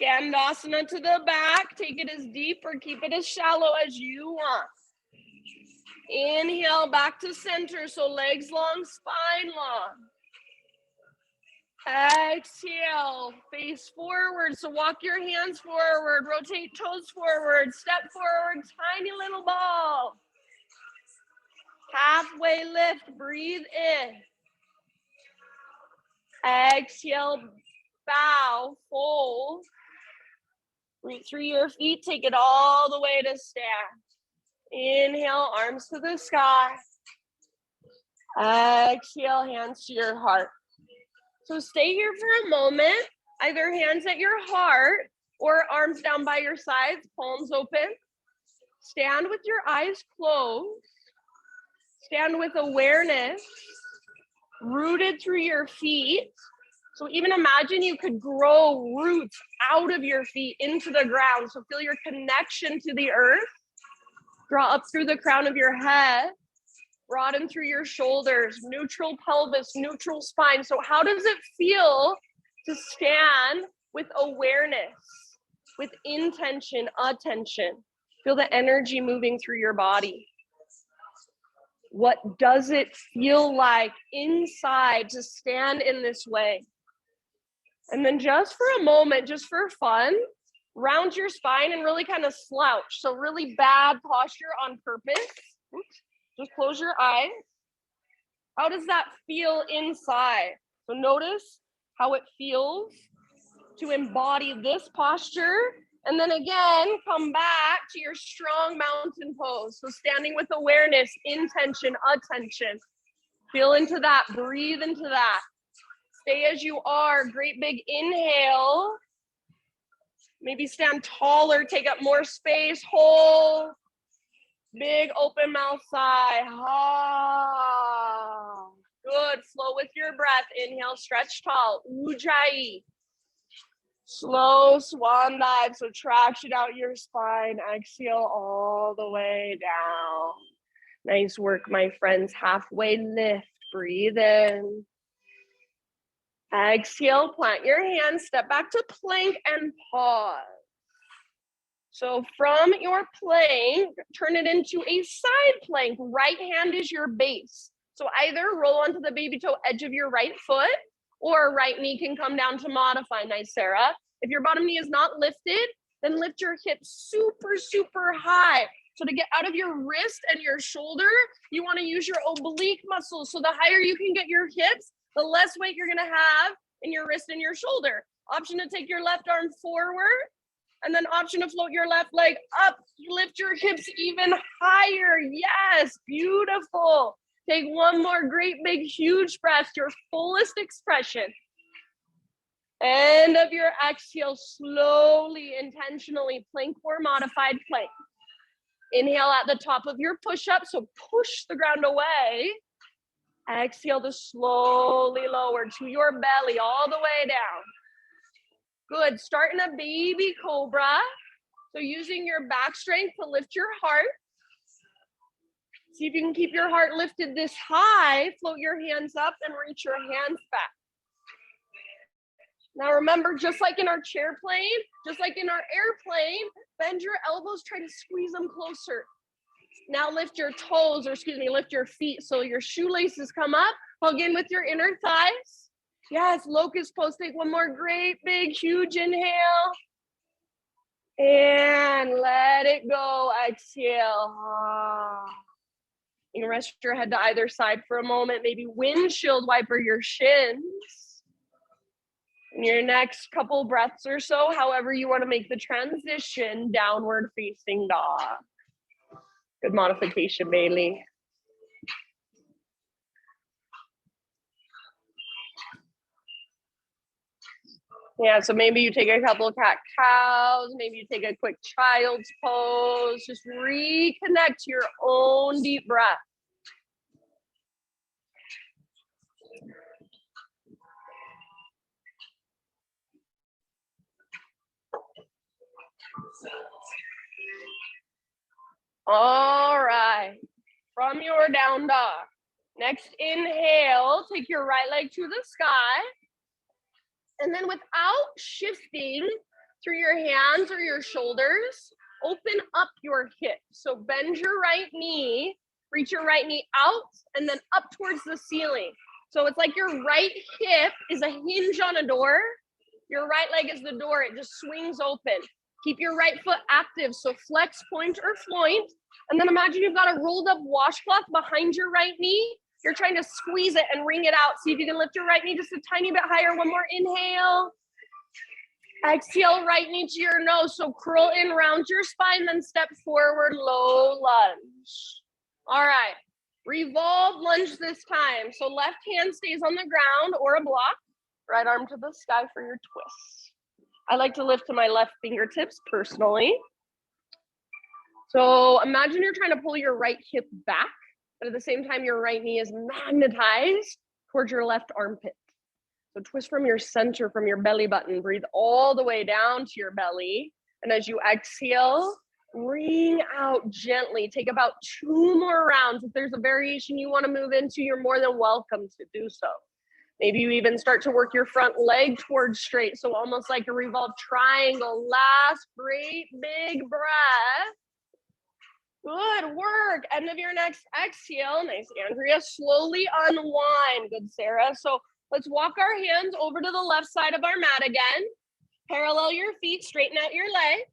Skandasana to the back, take it as deep or keep it as shallow as you want. Inhale, back to center, so legs long, spine long. Exhale, face forward, so walk your hands forward, rotate toes forward, step forward, tiny little ball. Halfway lift, breathe in. Exhale, bow, fold. Reach through your feet, take it all the way to stand. Inhale, arms to the sky. Exhale, hands to your heart. So stay here for a moment, either hands at your heart or arms down by your sides, palms open. Stand with your eyes closed. Stand with awareness, rooted through your feet. So even imagine you could grow roots out of your feet into the ground. So feel your connection to the earth. Draw up through the crown of your head. Broaden through your shoulders, neutral pelvis, neutral spine. So how does it feel to stand with awareness, with intention, attention? Feel the energy moving through your body. What does it feel like inside to stand in this way? And then just for a moment, just for fun, round your spine and really kind of slouch. So really bad posture on purpose. Oops. Just close your eyes. How does that feel inside? So notice how it feels to embody this posture. And then again, come back to your strong mountain pose. So standing with awareness, intention, attention. Feel into that, breathe into that. Stay as you are, great big inhale. Maybe stand taller, take up more space, hold. Big open mouth sigh. Ah. Good, flow with your breath. Inhale, stretch tall, Ujjayi. Slow swan dive, so traction out your spine. Exhale all the way down. Nice work, my friends. Halfway lift, breathe in. Exhale, plant your hands, step back to plank and pause. So from your plank, turn it into a side plank. Right hand is your base. So either roll onto the baby toe edge of your right foot or right knee can come down to modify. Nice, Sarah. If your bottom knee is not lifted, Then lift your hips super, super high. So to get out of your wrist and your shoulder, you want to use your oblique muscles. So the higher you can get your hips, the less weight you're going to have in your wrist and your shoulder. Option to take your left arm forward, and then option to float your left leg up. Lift your hips even higher. Yes, beautiful. Take one more great big huge breath, your fullest expression. End of your exhale, slowly, intentionally, plank or modified plank. Inhale at the top of your push-up, so push the ground away. Exhale to slowly lower to your belly, all the way down. Good, start in a baby cobra. So using your back strength to lift your heart. See if you can keep your heart lifted this high, float your hands up and reach your hands back. Now remember, just like in our chair plane, just like in our airplane, bend your elbows, try to squeeze them closer. Now lift your toes, or excuse me, lift your feet so your shoelaces come up. Hug in with your inner thighs. Yes, locust pose. Take one more great big huge inhale. And let it go, exhale. You can rest your head to either side for a moment, maybe windshield wiper your shins. In your next couple breaths or so, however you want to make the transition, downward facing dog. Good modification, Bailey. Yeah, so maybe you take a couple of cat cows, maybe you take a quick child's pose, just reconnect to your own deep breath. All right, from your down dog. Next inhale, take your right leg to the sky. And then without shifting through your hands or your shoulders, open up your hips. So bend your right knee, reach your right knee out and then up towards the ceiling. So it's like your right hip is a hinge on a door. Your right leg is the door, it just swings open. Keep your right foot active, so flex, point, or floint. And then imagine you've got a rolled up washcloth behind your right knee. You're trying to squeeze it and wring it out. See if you can lift your right knee just a tiny bit higher. One more inhale. Exhale, right knee to your nose. So curl in, round your spine, then step forward, low lunge. All right, revolve lunge this time. So left hand stays on the ground or a block. Right arm to the sky for your twist. I like to lift to my left fingertips personally. So imagine you're trying to pull your right hip back, but at the same time, your right knee is magnetized towards your left armpit. So twist from your center, from your belly button, breathe all the way down to your belly. And as you exhale, wring out gently. Take about 2 more rounds. If there's a variation you want to move into, you're more than welcome to do so. Maybe you even start to work your front leg towards straight. So almost like a revolve triangle. Last great big breath. Good work. End of your next exhale. Nice, Andrea. Slowly unwind. Good, Sarah. So let's walk our hands over to the left side of our mat again. Parallel your feet, straighten out your legs.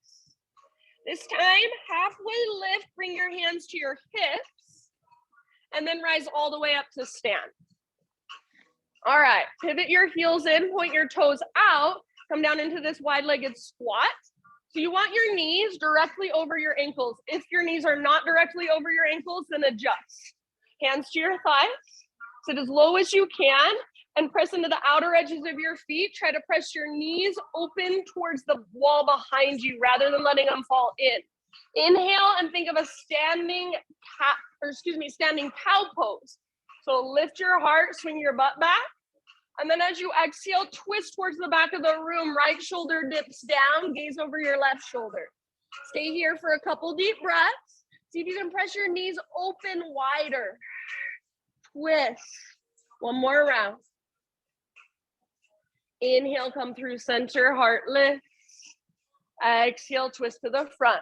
This time, halfway lift, bring your hands to your hips, and then rise all the way up to stand. All right, pivot your heels in, point your toes out, come down into this wide-legged squat. So you want your knees directly over your ankles. If your knees are not directly over your ankles, then adjust. Hands to your thighs, sit as low as you can, and press into the outer edges of your feet. Try to press your knees open towards the wall behind you rather than letting them fall in. Inhale and think of a standing cow pose. So lift your heart, swing your butt back. And then as you exhale, twist towards the back of the room. Right shoulder dips down, gaze over your left shoulder. Stay here for a couple deep breaths. See if you can press your knees open wider. Twist. One more round. Inhale, come through center, heart lifts. Exhale, twist to the front.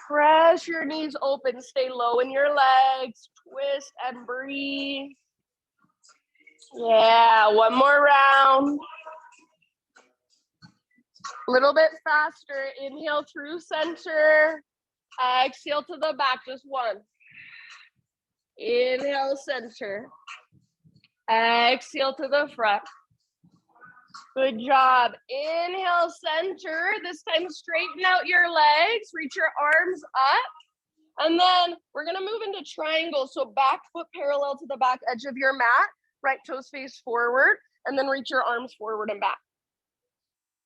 Press your knees open, stay low in your legs. Twist and breathe. Yeah, one more round. A little bit faster. Inhale through center. Exhale to the back, just one. Inhale, center. Exhale to the front. Good job. Inhale, center. This time, straighten out your legs. Reach your arms up. And then we're going to move into triangle. So back foot parallel to the back edge of your mat. Right toes face forward. And then reach your arms forward and back.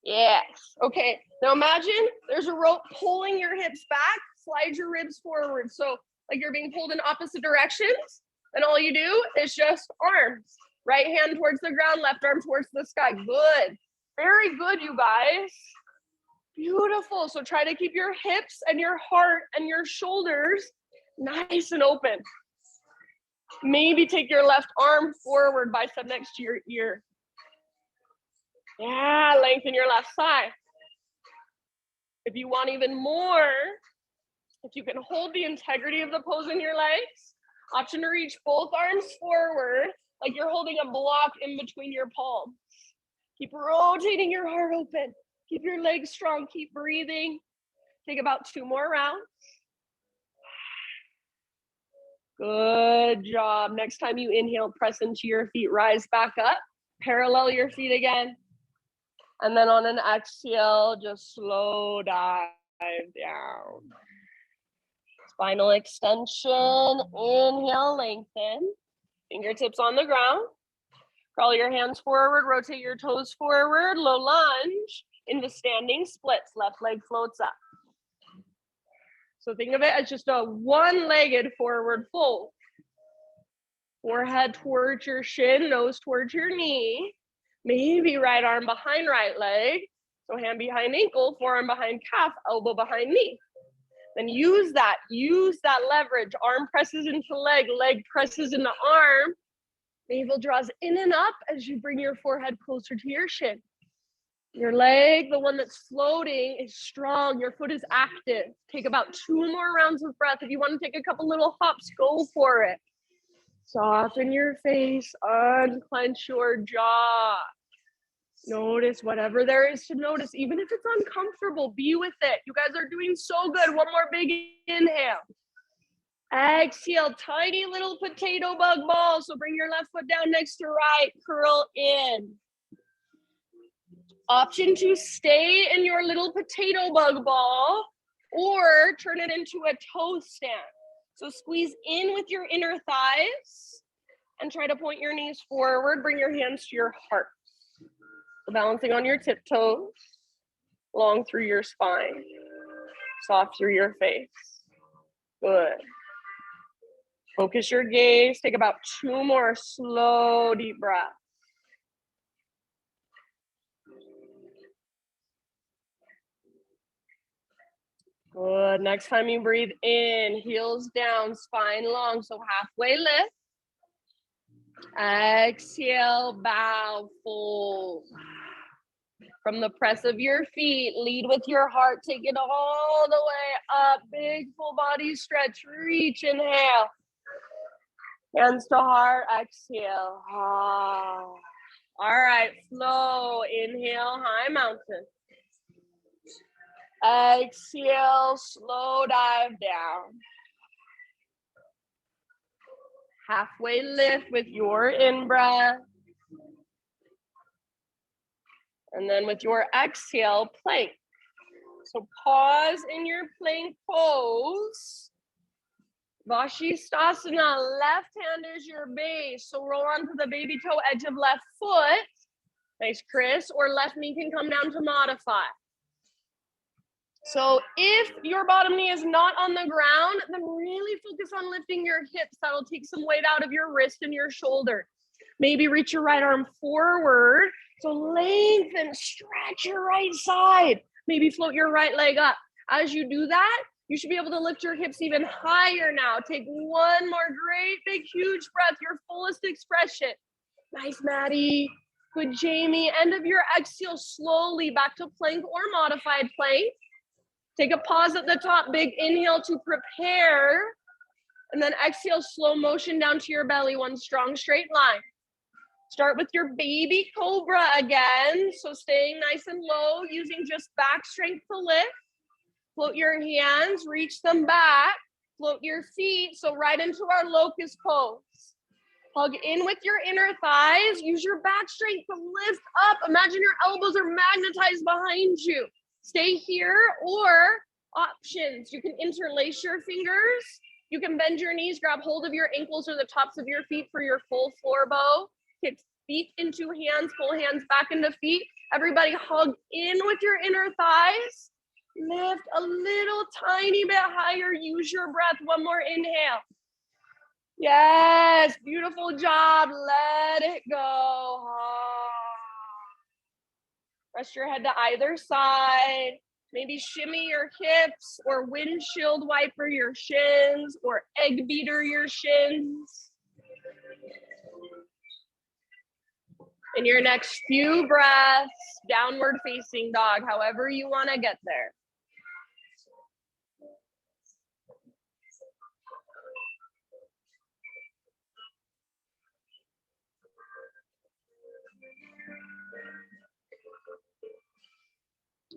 Yes. Okay. Now imagine there's a rope pulling your hips back. Slide your ribs forward. So like you're being pulled in opposite directions. And all you do is just arms. Right hand towards the ground, left arm towards the sky. Good. Very good, you guys. Beautiful. So try to keep your hips and your heart and your shoulders nice and open. Maybe take your left arm forward, bicep next to your ear. Yeah, lengthen your left side. If you want even more, if you can hold the integrity of the pose in your legs, option to reach both arms forward, like you're holding a block in between your palms. Keep rotating your heart open. Keep your legs strong. Keep breathing. Take about 2 more rounds. Good job. Next time you inhale, press into your feet. Rise back up. Parallel your feet again. And then on an exhale, just slow dive down. Spinal extension. Inhale, lengthen. Fingertips on the ground. Crawl your hands forward. Rotate your toes forward. Low lunge into standing splits. Left leg floats up. So think of it as just a one-legged forward fold. Forehead towards your shin, nose towards your knee. Maybe right arm behind right leg. So hand behind ankle, forearm behind calf, elbow behind knee. Then use that leverage. Arm presses into leg, leg presses into arm. Navel draws in and up as you bring your forehead closer to your shin. Your leg, the one that's floating, is strong. Your foot is active. Take about 2 more rounds of breath. If you want to take a couple little hops, go for it. Soften your face, unclench your jaw. Notice whatever there is to notice, even if it's uncomfortable, be with it. You guys are doing so good. One more big inhale. Exhale, tiny little potato bug ball. So bring your left foot down next to right, curl in. Option to stay in your little potato bug ball or turn it into a toe stand. So squeeze in with your inner thighs and try to point your knees forward. Bring your hands to your heart. So balancing on your tiptoes, long through your spine, soft through your face. Good. Focus your gaze. Take about 2 more slow, deep breaths. Good. Next time you breathe in, heels down, spine long, so halfway lift. Exhale, bow, fold. From the press of your feet, lead with your heart. Take it all the way up. Big full body stretch. Reach, inhale. Hands to heart, exhale. All right, flow. Inhale, high mountain. Exhale, slow dive down. Halfway lift with your in-breath. And then with your exhale, plank. So pause in your plank pose. Vashisthasana, left hand is your base. So roll onto the baby toe edge of left foot. Nice, Chris. Or left knee can come down to modify. So if your bottom knee is not on the ground, then really focus on lifting your hips. That'll take some weight out of your wrist and your shoulder. Maybe reach your right arm forward. So lengthen, stretch your right side. Maybe float your right leg up. As you do that, you should be able to lift your hips even higher now. Take one more great, big, huge breath, your fullest expression. Nice, Maddie. Good, Jamie. End of your exhale, slowly back to plank or modified plank. Take a pause at the top, big inhale to prepare. And then exhale, slow motion down to your belly, one strong straight line. Start with your baby Cobra again. So staying nice and low, using just back strength to lift. Float your hands, reach them back. Float your feet, so right into our locust pose. Hug in with your inner thighs. Use your back strength to lift up. Imagine your elbows are magnetized behind you. Stay here, or options. You can interlace your fingers. You can bend your knees, grab hold of your ankles or the tops of your feet for your full floor bow. Kick feet into hands, pull hands back into feet. Everybody hug in with your inner thighs. Lift a little tiny bit higher. Use your breath. One more inhale. Yes, beautiful job. Let it go. Rest your head to either side. Maybe shimmy your hips or windshield wiper your shins or egg beater your shins. In your next few breaths, downward facing dog, however you want to get there.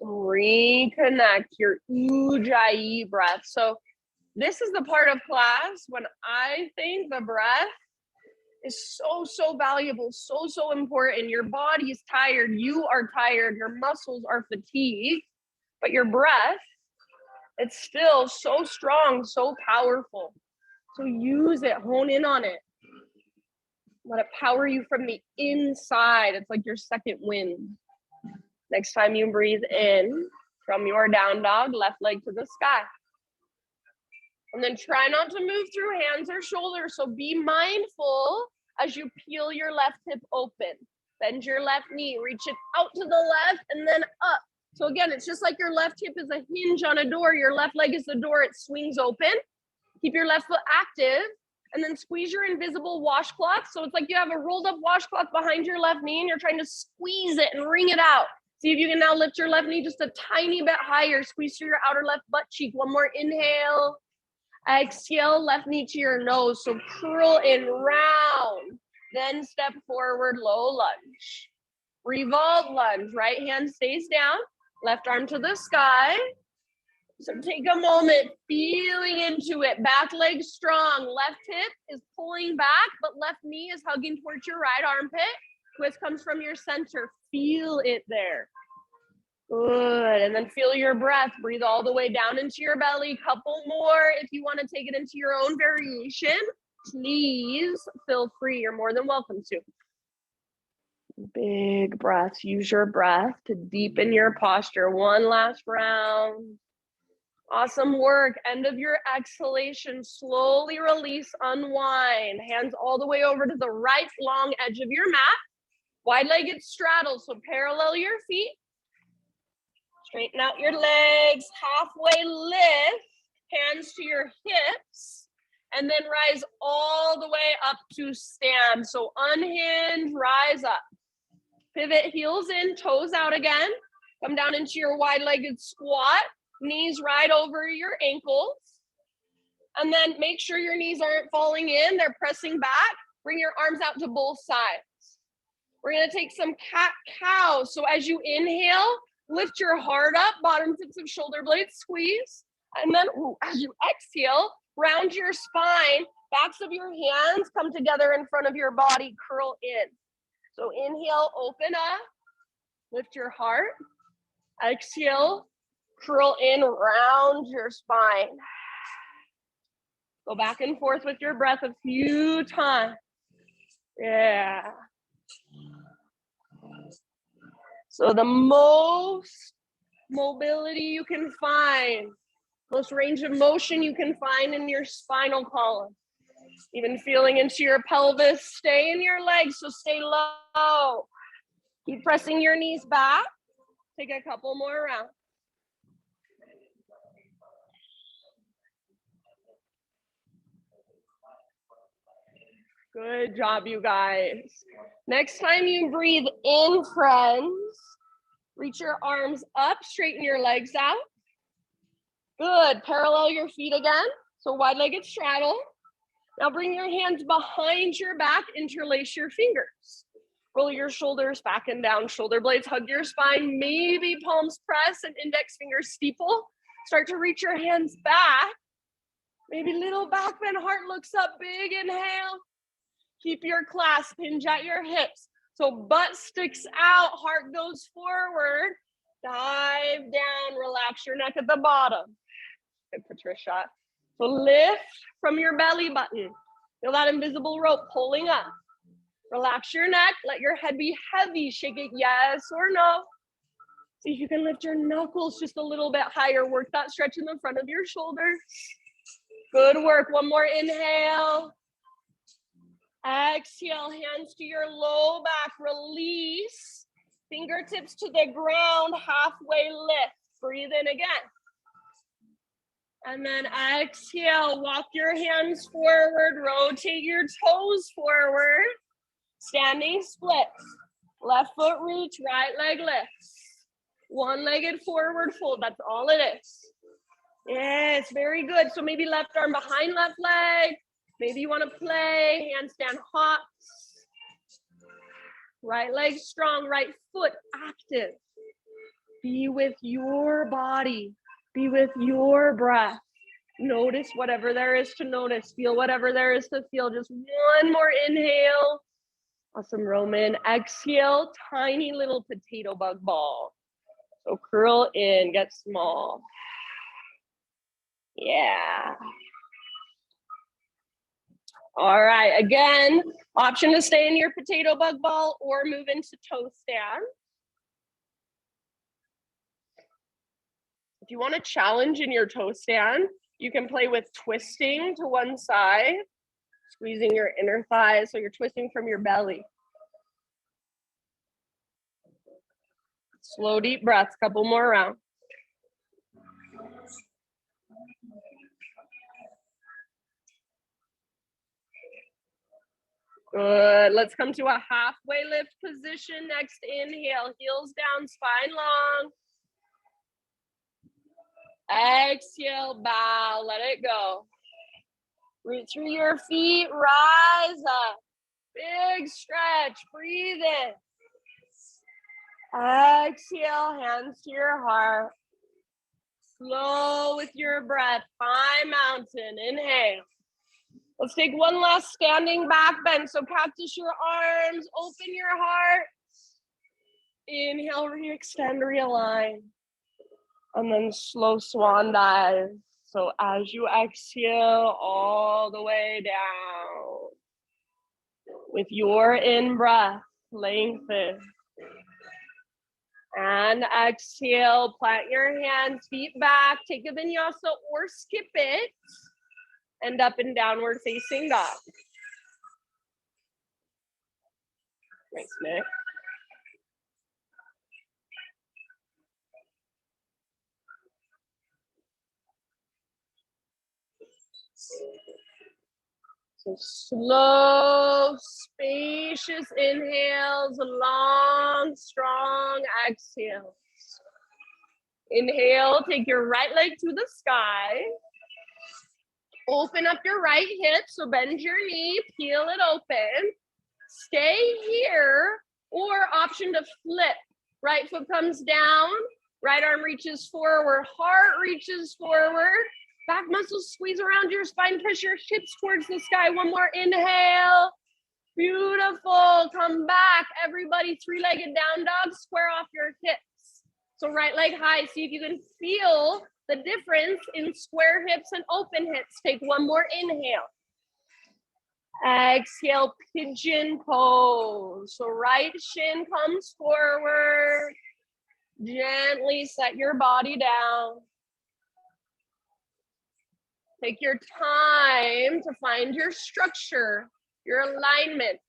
Reconnect your Ujjayi breath. So this is the part of class when I think the breath is so valuable, so important. Your body is tired, you are tired, your muscles are fatigued, but your breath, it's still so strong, so powerful. So use it, hone in on it. Let it power you from the inside. It's like your second wind. Next time you breathe in from your down dog, left leg to the sky. And then try not to move through hands or shoulders. So be mindful as you peel your left hip open. Bend your left knee, reach it out to the left and then up. So again, it's just like your left hip is a hinge on a door. Your left leg is the door, it swings open. Keep your left foot active and then squeeze your invisible washcloth. So it's like you have a rolled up washcloth behind your left knee and you're trying to squeeze it and wring it out. See if you can now lift your left knee just a tiny bit higher. Squeeze through your outer left butt cheek. One more inhale. Exhale, left knee to your nose. So curl in round. Then step forward, low lunge. Revolve lunge. Right hand stays down. Left arm to the sky. So take a moment, feeling into it. Back leg strong. Left hip is pulling back, but left knee is hugging towards your right armpit. Twist comes from your center. Feel it there. Good. And then feel your breath. Breathe all the way down into your belly. Couple more. If you want to take it into your own variation, please feel free. You're more than welcome to. Big breaths. Use your breath to deepen your posture. One last round. Awesome work. End of your exhalation. Slowly release, unwind. Hands all the way over to the right long edge of your mat. Wide-legged straddle, so parallel your feet. Straighten out your legs, halfway lift, hands to your hips, and then rise all the way up to stand. So unhinge, rise up. Pivot, heels in, toes out again. Come down into your wide-legged squat, knees right over your ankles. And then make sure your knees aren't falling in, they're pressing back. Bring your arms out to both sides. We're gonna take some cat-cow. So as you inhale, lift your heart up, bottom tips of shoulder blades squeeze. And then as you exhale, round your spine, backs of your hands come together in front of your body, curl in. So inhale, open up, lift your heart. Exhale, curl in, round your spine. Go back and forth with your breath a few times. Yeah. So the most mobility you can find, most range of motion you can find in your spinal column. Even feeling into your pelvis, stay in your legs, so stay low. Keep pressing your knees back. Take a couple more rounds. Good job, you guys. Next time you breathe in, friends, reach your arms up, straighten your legs out. Good, parallel your feet again. So wide-legged straddle. Now bring your hands behind your back, interlace your fingers. Roll your shoulders back and down, shoulder blades hug your spine, maybe palms press and index fingers steeple. Start to reach your hands back. Maybe little back bend, heart looks up, big inhale. Keep your clasp, hinge at your hips. So butt sticks out, heart goes forward. Dive down, relax your neck at the bottom. Good, Patricia. So lift from your belly button. Feel that invisible rope pulling up. Relax your neck, let your head be heavy. Shake it yes or no. See if you can lift your knuckles just a little bit higher. Work that stretch in the front of your shoulders. Good work. One more inhale. Exhale, hands to your low back. Release. Fingertips to the ground, halfway lift. Breathe in again. And then exhale, walk your hands forward. Rotate your toes forward. Standing splits. Left foot reach, right leg lifts. One-legged forward fold, that's all it is. Yes, very good. So maybe left arm behind left leg. Maybe you want to play handstand hops. Right leg strong, right foot active. Be with your body. Be with your breath. Notice whatever there is to notice. Feel whatever there is to feel. Just one more inhale. Awesome, Roman. Exhale, tiny little potato bug ball. So curl in, get small. Yeah. All right, again, option to stay in your potato bug ball or move into toe stand. If you want to challenge in your toe stand, you can play with twisting to one side, squeezing your inner thighs, so you're twisting from your belly. Slow, deep breaths, couple more rounds. Good, let's come to a halfway lift position. Next inhale, heels down, spine long. Exhale, bow, let it go. Root through your feet, rise up. Big stretch, breathe in. Exhale, hands to your heart. Slow with your breath, high mountain, inhale. Let's take one last standing back bend. So cactus your arms, open your heart. Inhale, re-extend, realign. And then slow swan dive. So as you exhale, all the way down. With your in-breath, lengthen. And exhale, plant your hands, feet back, take a vinyasa or skip it. And up and downward facing dog. Thanks, Nick. So slow, spacious inhales, long, strong exhales. Inhale, take your right leg to the sky. Open up your right hip, so bend your knee, peel it open. Stay here, or option to flip. Right foot comes down, right arm reaches forward, heart reaches forward. Back muscles squeeze around your spine, push your hips towards the sky. One more inhale. Beautiful, come back. Everybody, three-legged down dog, square off your hips. So right leg high, see if you can feel the difference in square hips and open hips. Take one more inhale. Exhale, pigeon pose. So right shin comes forward. Gently set your body down. Take your time to find your structure, your alignment.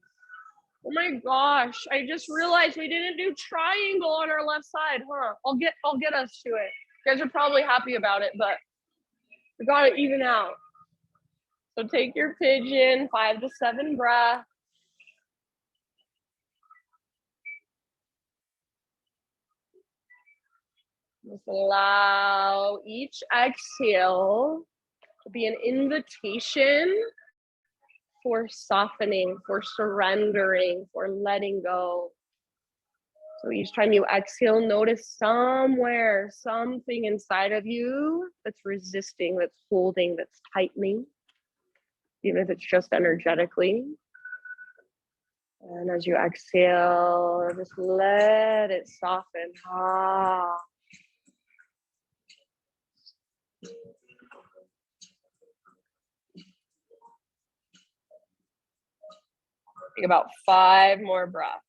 Oh my gosh, I just realized we didn't do triangle on our left side, huh? I'll get us to it. You guys are probably happy about it, but we gotta even out. So take your pigeon, 5 to 7 breaths. Just allow each exhale to be an invitation for softening, for surrendering, for letting go. So each time you exhale, notice somewhere, something inside of you that's resisting, that's holding, that's tightening, even if it's just energetically. And as you exhale, just let it soften. Ah. Take about 5 more breaths.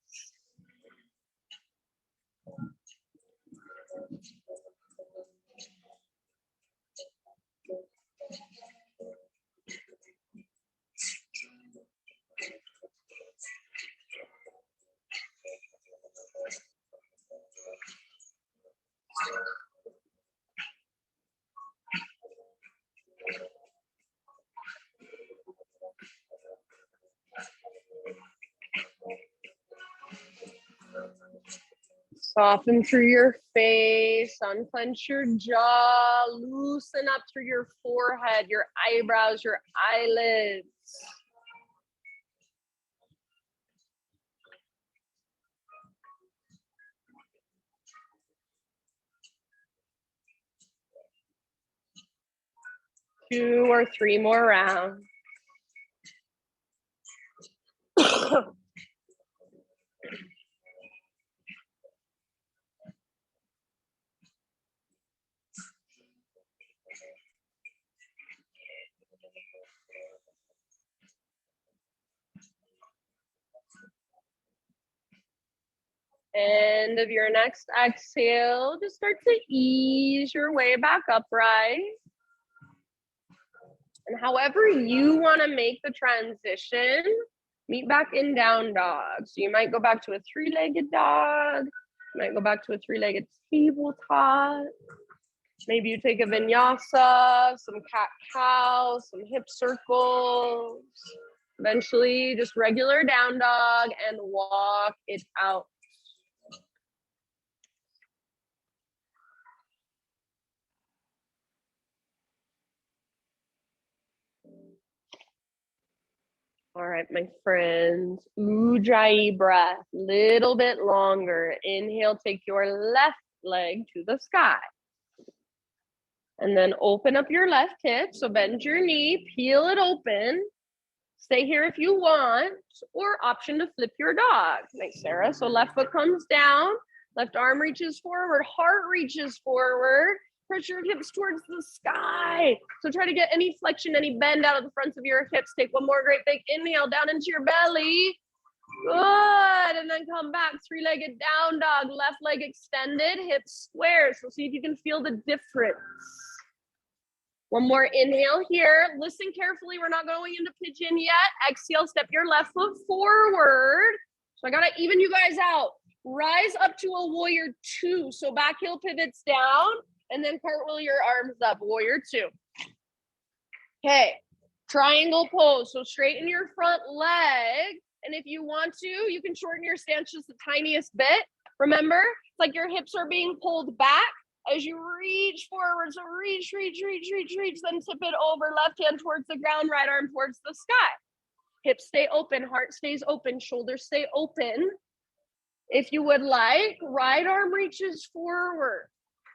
Soften through your face, unclench your jaw, loosen up through your forehead, your eyebrows, your eyelids. Two or three more rounds. End of your next exhale, just start to ease your way back upright. And however you want to make the transition, meet back in down dog. So you might go back to a 3-legged dog. You might go back to a 3-legged tabletop. Maybe you take a vinyasa, some cat-cow, some hip circles. Eventually, just regular down dog and walk it out. All right, my friends, Ujjayi breath, little bit longer. Inhale, take your left leg to the sky. And then open up your left hip. So bend your knee, peel it open. Stay here if you want, or option to flip your dog. Nice, Sarah. So left foot comes down, left arm reaches forward, heart reaches forward. Pressure your hips towards the sky. So try to get any flexion, any bend out of the fronts of your hips. Take one more great big inhale down into your belly. Good. And then come back, 3-legged down dog, left leg extended, hips square. So see if you can feel the difference. One more inhale here. Listen carefully. We're not going into pigeon yet. Exhale, step your left foot forward. So I got to even you guys out. Rise up to a warrior 2. So back heel pivots down. And then cartwheel your arms up, warrior 2. Okay, triangle pose. So straighten your front leg. And if you want to, you can shorten your stance just the tiniest bit. Remember, it's like your hips are being pulled back as you reach forward. So reach, then tip it over. Left hand towards the ground, right arm towards the sky. Hips stay open, heart stays open, shoulders stay open. If you would like, right arm reaches forward.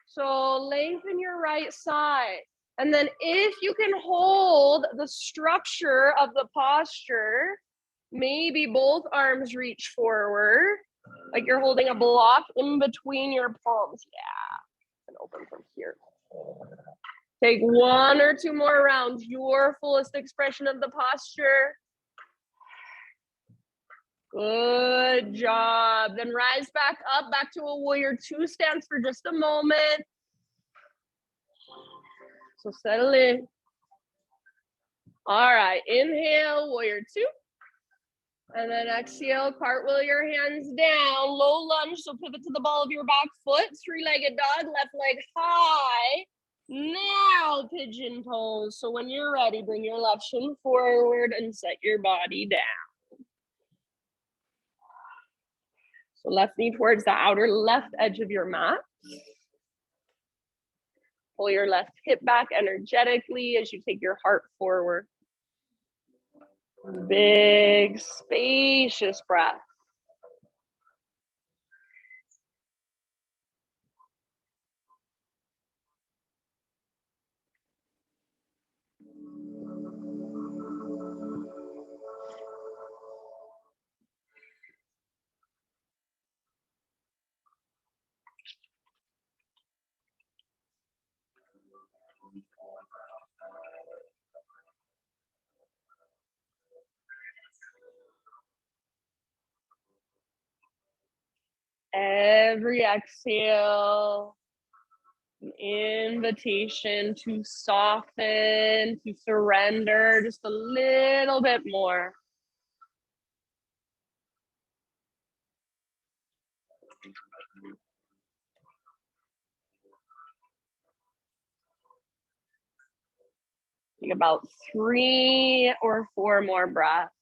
So lengthen your right side. And then if you can hold the structure of the posture, maybe both arms reach forward, like you're holding a block in between your palms. Yeah, and open from here. Take 1 or 2 more rounds, your fullest expression of the posture. Good job. Then rise back up, back to a warrior 2 stance for just a moment. So settle in. All right, inhale, warrior 2. And then exhale, cartwheel your hands down, low lunge. So pivot to the ball of your back foot, 3-legged dog, left leg high. Now pigeon pose. So when you're ready, bring your left shin forward and set your body down. So left knee towards the outer left edge of your mat. Pull your left hip back energetically as you take your heart forward. Big, spacious breath. Every exhale, an invitation to soften, to surrender just a little bit more. Take about 3 or 4 more breaths.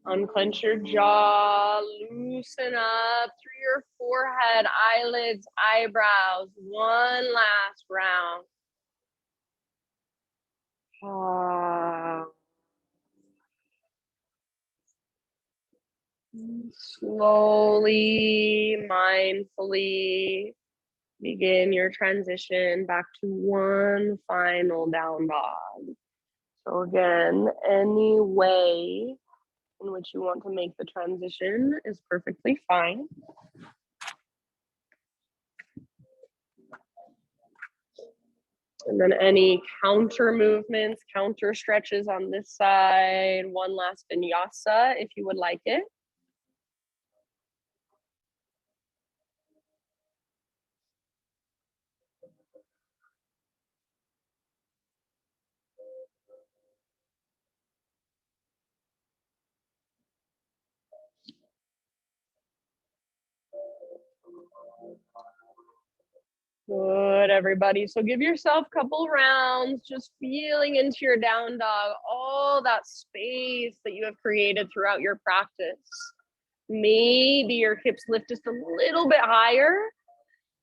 Unclench your jaw, loosen up through your forehead, eyelids, eyebrows. One last round. Slowly, mindfully begin your transition back to one final down dog. So again, any way in which you want to make the transition is perfectly fine. And then any counter movements, counter stretches on this side. One last vinyasa if you would like it. Good, everybody. So give yourself a couple rounds, just feeling into your down dog, all that space that you have created throughout your practice. Maybe your hips lift just a little bit higher.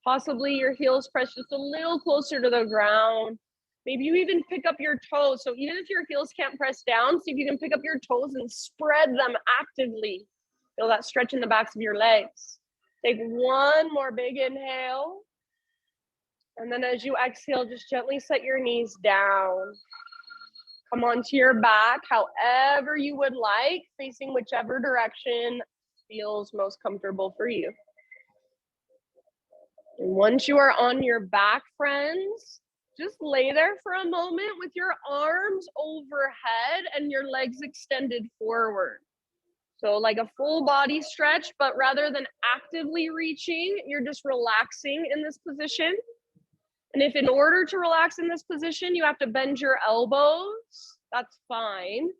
Possibly your heels press just a little closer to the ground. Maybe you even pick up your toes. So even if your heels can't press down, see if you can pick up your toes and spread them actively. Feel that stretch in the backs of your legs. Take one more big inhale. And then as you exhale, just gently set your knees down. Come onto your back, however you would like, facing whichever direction feels most comfortable for you. And once you are on your back, friends, just lay there for a moment with your arms overhead and your legs extended forward. So like a full body stretch, but rather than actively reaching, you're just relaxing in this position. And if in order to relax in this position, you have to bend your elbows, that's fine.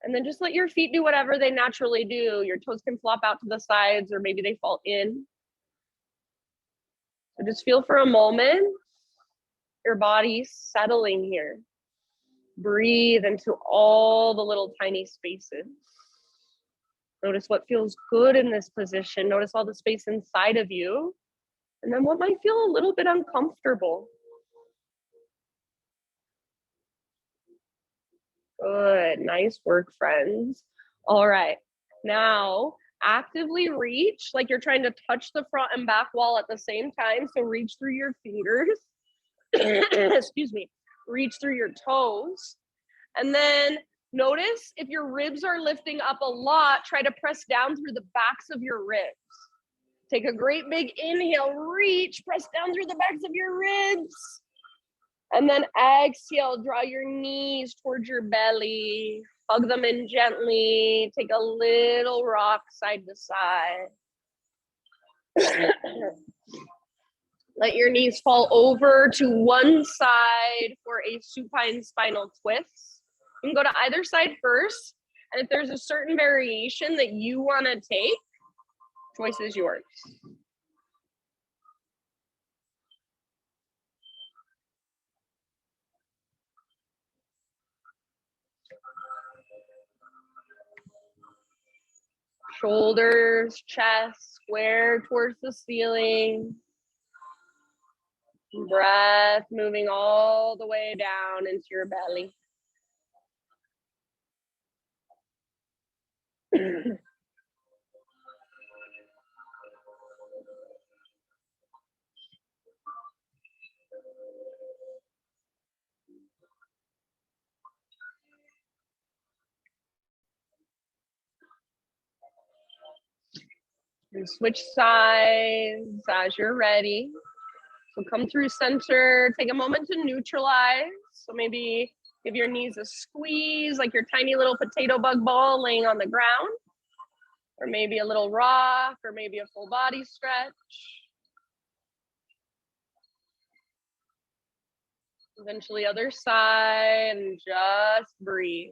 And then just let your feet do whatever they naturally do. Your toes can flop out to the sides or maybe they fall in. So just feel for a moment, your body settling here. Breathe into all the little tiny spaces. Notice what feels good in this position. Notice all the space inside of you. And then what might feel a little bit uncomfortable. Good, nice work, friends. All right, now actively reach like you're trying to touch the front and back wall at the same time. So reach through your fingers, excuse me, reach through your toes. And then notice if your ribs are lifting up a lot, try to press down through the backs of your ribs. Take a great big inhale, reach, press down through the backs of your ribs. And then exhale, draw your knees towards your belly, hug them in gently, take a little rock side to side. Let your knees fall over to one side for a supine spinal twist. You can go to either side first And if there's a certain variation that you want to take, choice is yours. Shoulders, chest, square towards the ceiling. Breath moving all the way down into your belly. And switch sides as you're ready. So come through center, take a moment to neutralize. So maybe give your knees a squeeze, like your tiny little potato bug ball laying on the ground. Or maybe a little rock, or maybe a full body stretch. Eventually other side, and just breathe.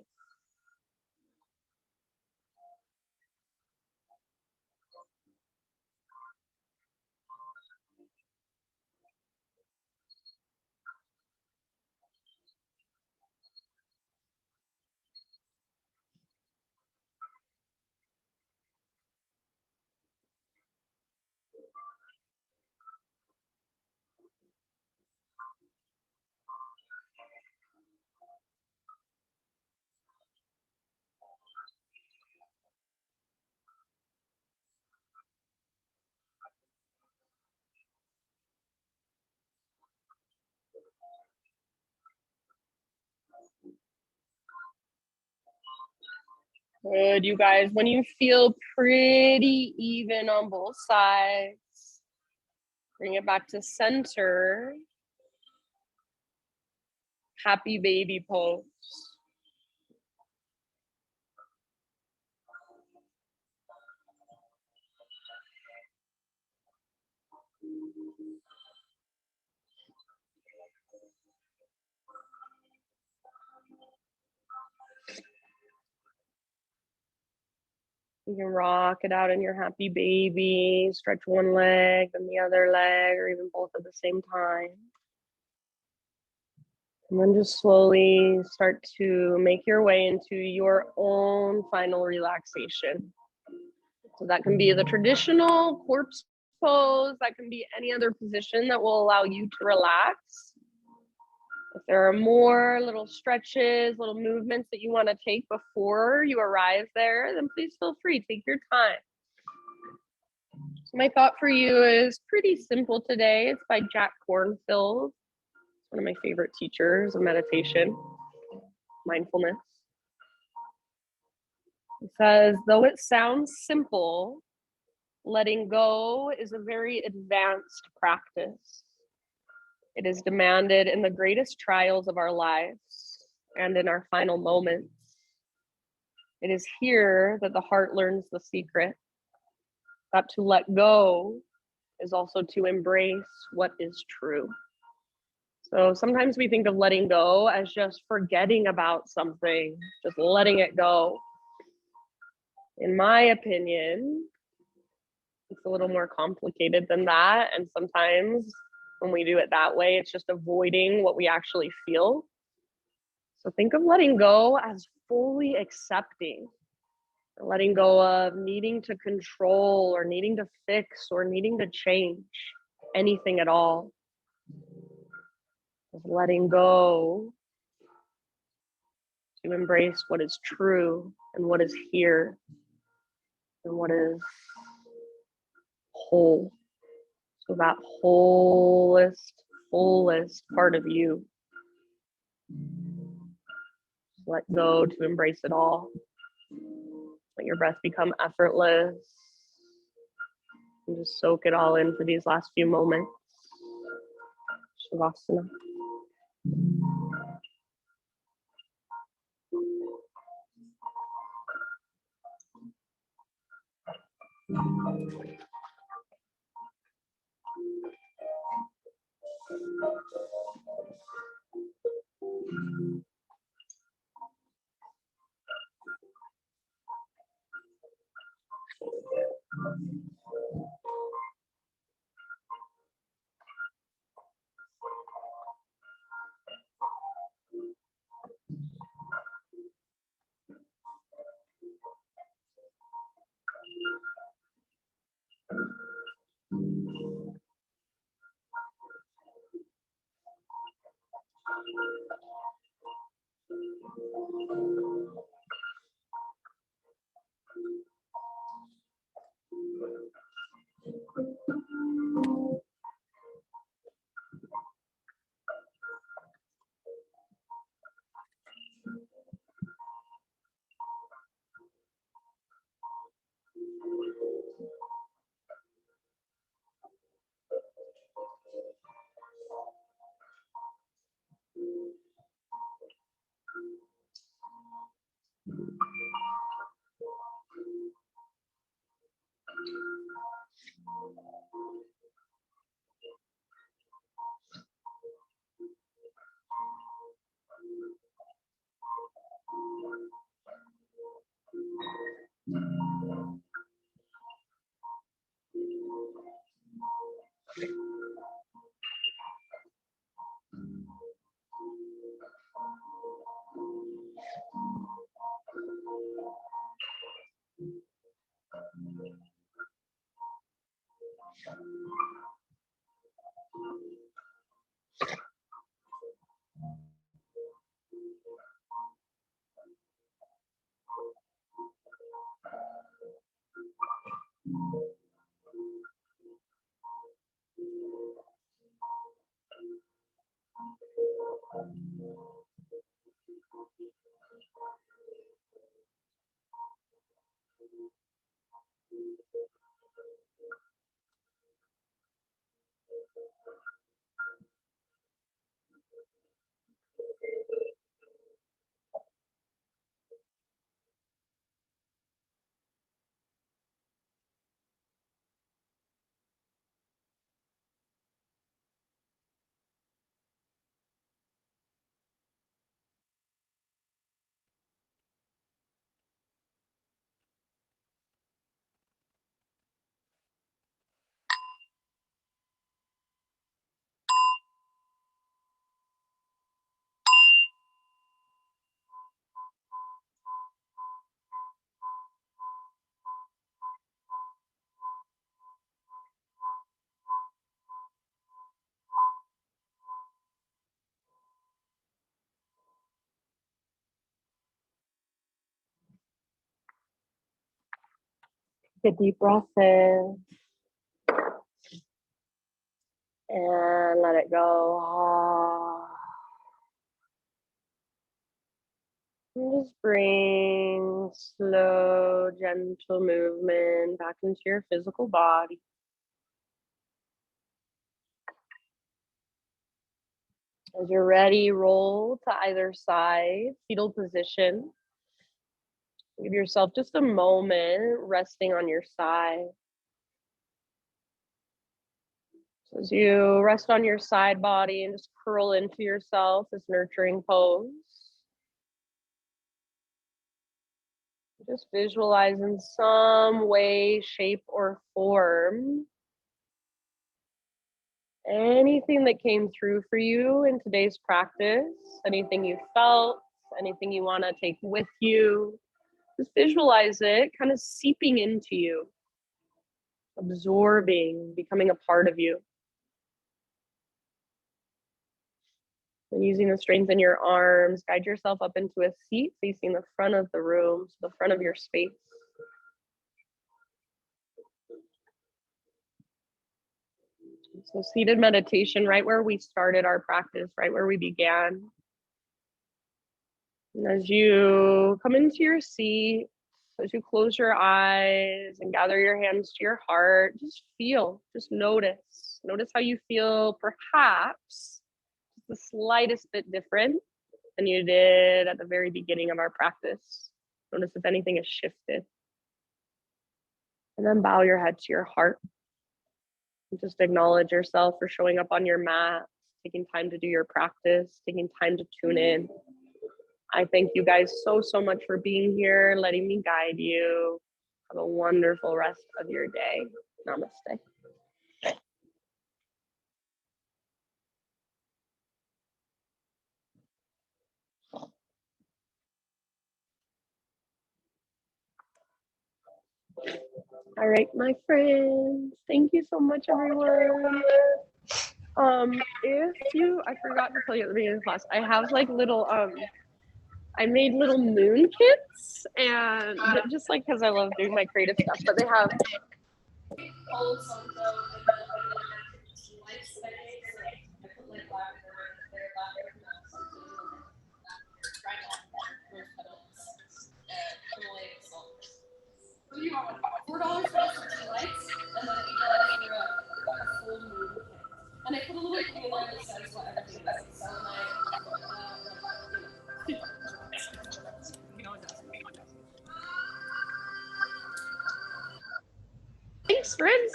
Good, you guys. When you feel pretty even on both sides, bring it back to center. Happy baby pose. You can rock it out in your happy baby, stretch one leg, then the other leg, or even both at the same time. And then just slowly start to make your way into your own final relaxation. So that can be the traditional corpse pose, that can be any other position that will allow you to relax. If there are more little stretches, little movements that you want to take before you arrive there, then please feel free, take your time. So my thought for you is pretty simple today. It's by Jack Kornfield, one of my favorite teachers of meditation, mindfulness. It says, though it sounds simple, letting go is a very advanced practice. It is demanded in the greatest trials of our lives and in our final moments. It is here that the heart learns the secret, that to let go is also to embrace what is true. So sometimes we think of letting go as just forgetting about something, just letting it go. In my opinion, it's a little more complicated than that. And sometimes when we do it that way, it's just avoiding what we actually feel. So think of letting go as fully accepting, letting go of needing to control or needing to fix or needing to change anything at all. Just letting go to embrace what is true and what is here and what is whole. So that fullest part of you. Let go to embrace it all. Let your breath become effortless. And just soak it all in for these last few moments. Shavasana. Take a deep breath in and let it go. And just bring slow, gentle movement back into your physical body. As you're ready, roll to either side, fetal position. Give yourself just a moment resting on your side. So as you rest on your side body and just curl into yourself, this nurturing pose. Just visualize in some way, shape, or form anything that came through for you in today's practice, anything you felt, anything you want to take with you. Just visualize it kind of seeping into you, absorbing, becoming a part of you. And using the strength in your arms, guide yourself up into a seat facing the front of the room, so the front of your space. So seated meditation, right where we started our practice, right where we began. And as you come into your seat, as you close your eyes and gather your hands to your heart, just feel, just notice. Notice how you feel perhaps the slightest bit different than you did at the very beginning of our practice. Notice if anything has shifted. And then bow your head to your heart. And just acknowledge yourself for showing up on your mat, taking time to do your practice, taking time to tune in. I thank you guys so much for being here, letting me guide you. Have a wonderful rest of your day. Namaste. All right, my friends. Thank you so much, everyone. I forgot to tell you at the beginning of the class, I have like little, I made little moon kits, and just like because I love doing my creative stuff, but they have $4 for just the 2 lights, and then $8 for a full moon kit. And I put a little thing in there that says what everything is, like selenite, Thanks, friends.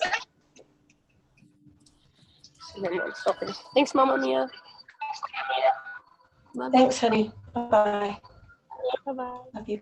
Thanks, Mama Mia. Thanks, honey. Bye-bye. Bye-bye. Love you.